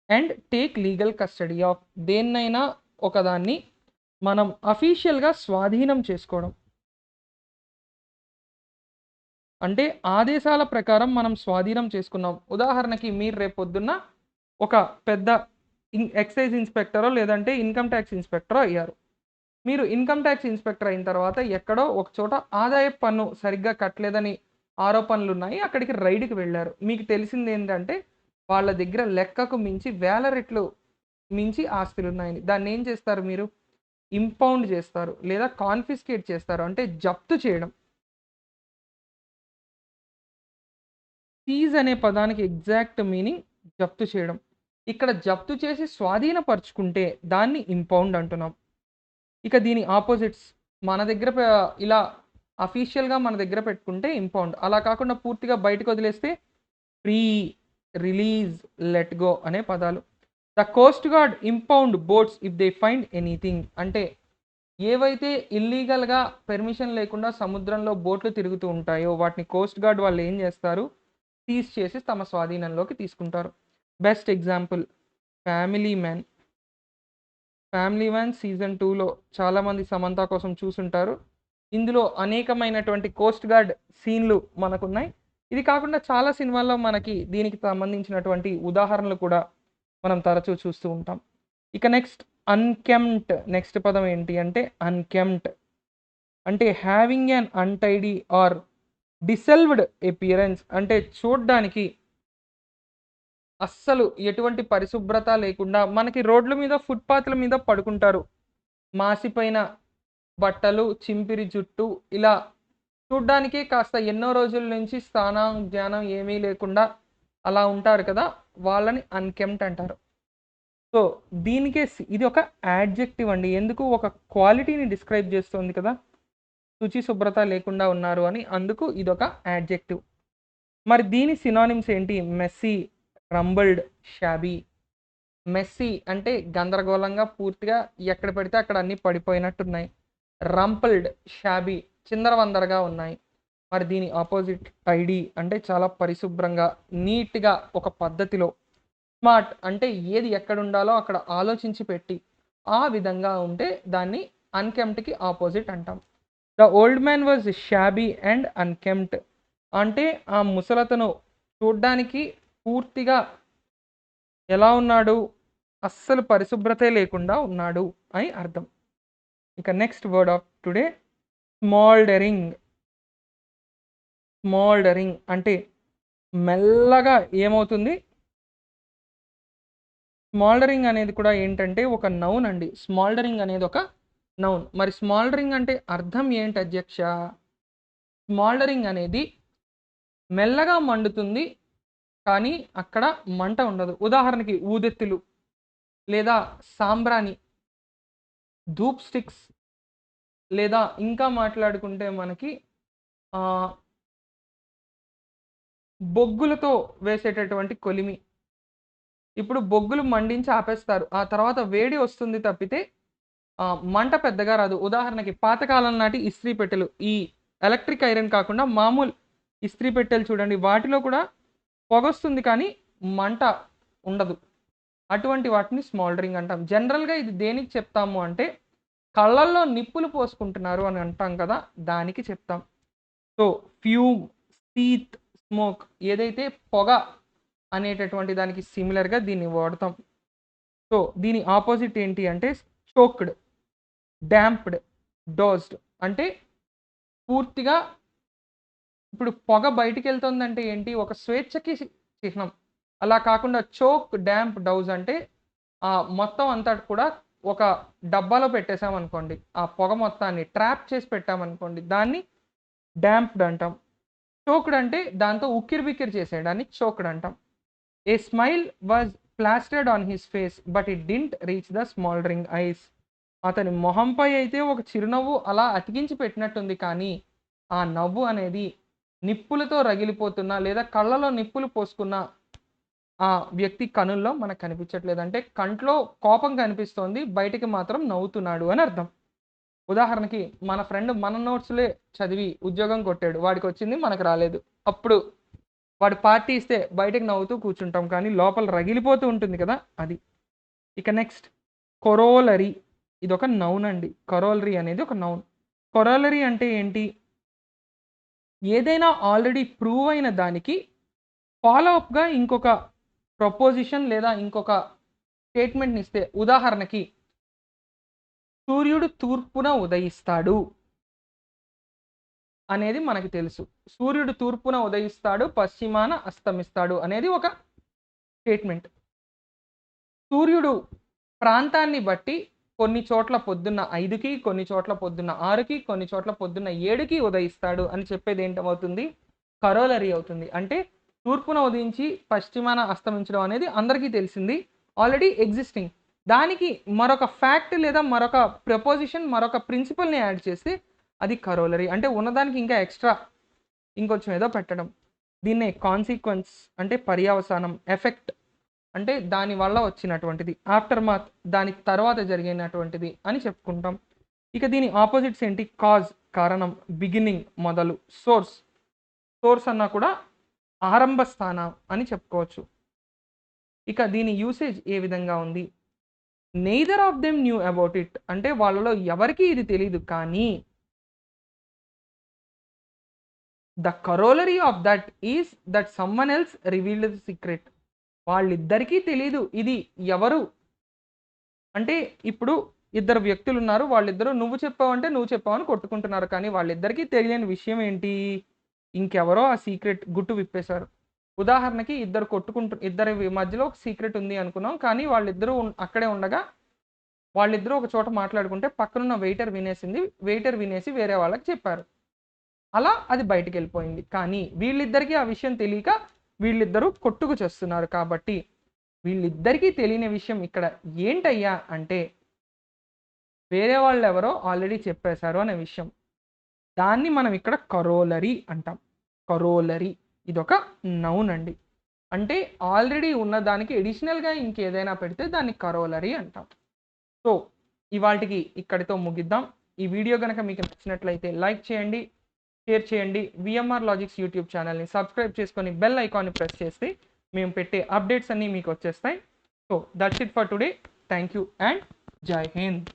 Speaker 1: and take legal custody of దేన్నైనా ఒకదాన్ని మనం అఫీషియల్‌గా స్వాధీనం చేసుకోవడం. అంటే ఆదేశాల ప్రకారం మనం స్వాధీనం చేసుకున్నాం. ఉదాహరణకి మీరు రేపొద్దున్న ఒక పెద్ద ఎక్సైజ్ ఇన్స్‌పెక్టరో లేదంటే ఇన్‌కమ్ టాక్స్ ఇన్స్‌పెక్టరో అయ్యారు. మీరు ఇన్‌కమ్ టాక్స్ ఇన్స్‌పెక్టర్ అయిన తర్వాత ఎక్కడో ఒక చోట ఆదాయపు పన్ను సరిగ్గా కట్టలేదని ఆరోపణలున్నాయి. అక్కడికి రైడ్‌కి వెళ్లారు. మీకు తెలిసిందేంటంటే వాళ్ళ దగ్గర లెక్కకు మించి వేల రెట్లు మించి ఆస్తులున్నాయని. దాన్నేం చేస్తారు మీరు? ఇంపౌండ్ చేస్తారు. లేదా కాన్ఫిస్కేట్ చేస్తారు. అంటే జప్తు చేయడం. సీజ్ అనే పదానికి ఎగ్జాక్ట్ మీనింగ్ జప్తు చేయడం. ఇక్కడ జప్తు చేసి స్వాధీనపరుచుకుంటే దాన్ని ఇంపౌండ్ అంటున్నాం. ఇక దీని ఆపోజిట్స్ మన దగ్గర ఇలా అఫీషియల్‌గా మన దగ్గర పెట్టుకుంటే ఇంపౌండ్. అలా కాకుండా పూర్తిగా బయటకు వదిలేస్తే ఫ్రీ, రిలీజ్, లెట్ గో అనే పదాలు. The coast guard impound boats if they find anything అంటే ఏవైతే ఇల్లీగల్‌గా పర్మిషన్ లేకుండా సముద్రంలో బోట్లు తిరుగుతూ ఉంటాయో వాటిని కోస్ట్ గార్డ్ వాళ్ళు ఏం చేస్తారు? సీజ్ చేసి తమ స్వాధీనంలోకి తీసుకుంటారు. Best example family man. Family man season 2లో చాలామంది సమంత కోసం చూసుంటారు. ఇందులో అనేకమైనటువంటి కోస్ట్ గార్డ్ సీన్లు మనకున్నాయి. ఇది కాకుండా చాలా సినిమాల్లో మనకి దీనికి సంబంధించినటువంటి ఉదాహరణలు కూడా మనం తరచూ చూస్తూ ఉంటాం. ఇక నెక్స్ట్ అన్కెమ్ట్. నెక్స్ట్ పదం ఏంటి అంటే అన్కెమ్ట్ అంటే having an untidy or dishevelled appearance, అంటే చూడ్డానికి అస్సలు ఎటువంటి పరిశుభ్రత లేకుండా మనకి రోడ్ల మీద ఫుట్పాత్ల మీద పడుకుంటారు. మాసిపోయిన బట్టలు, చింపిరి జుట్టు, ఇలా చూడ్డానికే కాస్త ఎన్నో రోజుల నుంచి స్నానం జ్ఞానం ఏమీ లేకుండా అలా ఉంటారు కదా, వాళ్ళని అన్కెమ్ట్ అంటారు. సో దీనికే ఇది ఒక యాడ్జెక్టివ్ అండి. ఎందుకు? ఒక క్వాలిటీని డిస్క్రైబ్ చేస్తుంది కదా, శుచి శుభ్రత లేకుండా ఉన్నారు అని, అందుకు ఇదొక యాడ్జెక్టివ్. మరి దీని సినానిమ్స్ ఏంటి? Messy, రంబల్డ్, shabby. మెస్సీ అంటే గందరగోళంగా పూర్తిగా ఎక్కడ పెడితే అక్కడ అన్నీ పడిపోయినట్టున్నాయి. రంపల్డ్, షాబీ చిందరవందరగా ఉన్నాయి. మరి దీని ఆపోజిట్ టైడీ అంటే చాలా పరిశుభ్రంగా నీట్గా ఒక పద్ధతిలో. స్మార్ట్ అంటే ఏది ఎక్కడ ఉండాలో అక్కడ ఆలోచించి పెట్టి ఆ విధంగా ఉంటే దాన్ని అన్కెమ్ట్కి ఆపోజిట్ అంటాం. The old man was shabby and unkempt అంటే ఆ ముసలతను చూడ్డానికి పూర్తిగా ఎలా ఉన్నాడు? అస్సలు పరిశుభ్రతే లేకుండా ఉన్నాడు అని అర్థం. ఇక నెక్స్ట్ వర్డ్ ఆఫ్ టుడే స్మాల్డరింగ్. స్మాల్డరింగ్ అంటే మెల్లగా ఏమవుతుంది? స్మాల్డరింగ్ అనేది కూడా ఏంటంటే ఒక నౌన్ అండి. స్మాల్డరింగ్ అనేది ఒక నౌన్. మరి స్మాల్డరింగ్ అంటే అర్థం ఏంటి అధ్యక్ష? స్మాల్డరింగ్ అనేది మెల్లగా మండుతుంది కానీ అక్కడ మంట ఉండదు. ఉదాహరణకి ఊదెత్తులు లేదా సాంబ్రాణి, ధూప్ స్టిక్స్, లేదా ఇంకా మాట్లాడుకుంటే మనకి బొగ్గులతో వేసేటటువంటి కొలిమి. ఇప్పుడు బొగ్గులు మండించి ఆపేస్తారు, ఆ తర్వాత వేడి వస్తుంది తప్పితే మంట పెద్దగా రాదు. ఉదాహరణకి పాతకాలం నాటి ఇస్త్రీ పెట్టెలు, ఈ ఎలక్ట్రిక్ ఐరన్ కాకుండా మామూలు ఇస్త్రీ పెట్టెలు చూడండి, వాటిలో కూడా పొగొస్తుంది కానీ మంట ఉండదు. అటువంటి వాటిని స్మాల్డరింగ్ అంటాం. జనరల్గా ఇది దేనికి చెప్తాము అంటే కళ్ళల్లో నిప్పులు పోసుకుంటున్నారు అని అంటాం కదా, దానికి చెప్తాం. సో ఫ్యూమ్, సీత్, స్మోక్ ఏదైతే పొగ అనేటటువంటి దానికి సిమిలర్గా దీన్ని వాడతాం. సో దీని ఆపోజిట్ ఏంటి అంటే చోక్డ్, డ్యాంప్డ్, డోజ్డ్ అంటే పూర్తిగా. ఇప్పుడు పొగ బయటికి వెళ్తుందంటే ఏంటి? ఒక స్వేచ్ఛకి చిహ్నం. అలా కాకుండా చోక్, డ్యాంప్, డౌజ్ అంటే మొత్తం అంతా కూడా ఒక డబ్బాలో పెట్టేసామనుకోండి, ఆ పొగ మొత్తాన్ని ట్రాప్ చేసి పెట్టామనుకోండి, దాన్ని డ్యాంప్డ్ అంటాం. చోక్డ్ అంటే దాంతో ఉక్కిరి బిక్కిరి చేసేయడాన్ని చోక్డ్ అంటాం. A smile was plastered on his face but it didn't reach the smouldering eyes. అతని మొహంపై అయితే ఒక చిరునవ్వు అలా అతికించి పెట్టినట్టుంది కానీ ఆ నవ్వు అనేది నిప్పులతో రగిలిపోతున్న లేదా కళ్ళలో నిప్పులు పోసుకున్న ఆ వ్యక్తి కనుల్లో మనకు కనిపించట్లేదు. అంటే కంట్లో కోపం కనిపిస్తోంది, బయటికి మాత్రం నవ్వుతున్నాడు అని అర్థం. ఉదాహరణకి మన ఫ్రెండ్ మన నోట్స్లే చదివి ఉద్యోగం కొట్టాడు, వాడికి వచ్చింది మనకు రాలేదు. అప్పుడు వాడు పార్టీ ఇస్తే బయటకు నవ్వుతూ కూర్చుంటాం కానీ లోపల రగిలిపోతూ ఉంటుంది కదా, అది. ఇక నెక్స్ట్ కొరోలరీ. ఇది ఒక నౌన్ అండి. కొరోలరీ అనేది ఒక నౌన్. కొరోలరీ అంటే ఏంటి? ఏదైనా ఆల్రెడీ ప్రూవ్ అయిన దానికి ఫాలో అప్గా ఇంకొక ప్రపోజిషన్ లేదా ఇంకొక స్టేట్మెంట్ని ఇస్తే, ఉదాహరణకి సూర్యుడు తూర్పున ఉదయిస్తాడు అనేది మనకి తెలుసు. సూర్యుడు తూర్పున ఉదయిస్తాడు, పశ్చిమాన అస్తమిస్తాడు అనేది ఒక స్టేట్మెంట్. సూర్యుడు ప్రాంతాన్ని బట్టి కొన్ని చోట్ల పొద్దున్న 5కి, కొన్ని చోట్ల పొద్దున్న 6కి, కొన్ని చోట్ల పొద్దున్న 7కి ఉదయిస్తాడు అని చెప్పేది ఏంటవుతుంది? కరోలరీ అవుతుంది. అంటే తూర్పున ఉదయించి పశ్చిమాన అస్తమించడం అనేది అందరికీ తెలిసింది, ఆల్రెడీ ఎగ్జిస్టింగ్. దానికి మరొక ఫ్యాక్ట్ లేదా మరొక ప్రపోజిషన్, మరొక ప్రిన్సిపల్ని యాడ్ చేస్తే అది కరోలరీ. అంటే ఉన్నదానికి ఇంకా ఎక్స్ట్రా ఇంకొంచెం ఏదో పెట్టడం. దీన్నే కాన్సిక్వెన్స్ అంటే పర్యవసానం, ఎఫెక్ట్ అంటే దానివల్ల వచ్చినటువంటిది, ఆఫ్టర్ మాత్ దాని తర్వాత జరిగినటువంటిది అని చెప్పుకుంటాం. ఇక దీని ఆపోజిట్స్ ఏంటి? కాజ్ కారణం, బిగినింగ్ మొదలు, సోర్స్. సోర్స్ అన్నా కూడా ఆరంభ స్థానం అని చెప్పుకోవచ్చు. ఇక దీని యూసేజ్ ఏ విధంగా ఉంది? Neither of them knew about it, అంటే వాళ్ళలో ఎవరికి ఇది తెలియదు, కానీ the corollary of that is that someone else revealed the secret. వాళ్ళిద్దరికీ తెలీదు ఇది ఎవరు అంటే. ఇప్పుడు ఇద్దరు వ్యక్తులు ఉన్నారు, వాళ్ళిద్దరూ నువ్వు చెప్పావంటే నువ్వు చెప్పావని కొట్టుకుంటున్నారు, కానీ వాళ్ళిద్దరికీ తెలియని విషయం ఏంటి? ఇంకెవరో ఆ సీక్రెట్ గుట్టు విప్పేశారు. ఉదాహరణకి ఇద్దరి మధ్యలో ఒక సీక్రెట్ ఉంది అనుకున్నాం, కానీ వాళ్ళిద్దరూ అక్కడే ఉండగా వాళ్ళిద్దరూ ఒక చోట మాట్లాడుకుంటే పక్కనున్న వెయిటర్ వినేసి వేరే వాళ్ళకి చెప్పారు. అలా అది బయటికి వెళ్ళిపోయింది, కానీ వీళ్ళిద్దరికీ ఆ విషయం తెలియక వీళ్ళిద్దరూ కొట్టుకు చేస్తున్నారు. కాబట్టి వీళ్ళిద్దరికీ తెలియని విషయం ఇక్కడ ఏంటయ్యా అంటే వేరే వాళ్ళు ఎవరో ఆల్రెడీ చెప్పేశారు అనే విషయం. దాన్ని మనం ఇక్కడ కరోలరీ అంటాం. కరోలరీ ఇదొక నౌన్ అండి. అంటే ఆల్రెడీ ఉన్నదానికి ఎడిషనల్గా ఇంకేదైనా పెడితే దాన్ని కరోలరీ అంటాం. సో ఇవాళకి ఇక్కడితో ముగిద్దాం. ఈ వీడియో కనుక మీకు నచ్చినట్లయితే లైక్ చేయండి, షేర్ చేయండి. విఎంఆర్ లాజిక్స్ యూట్యూబ్ ఛానల్ని సబ్స్క్రైబ్ చేసుకొని బెల్ ఐకాన్ని ప్రెస్ చేస్తే మేము పెట్టే అప్డేట్స్ అన్నీ మీకు వచ్చేస్తాయి. So that's it for today. Thank you and జై హింద్.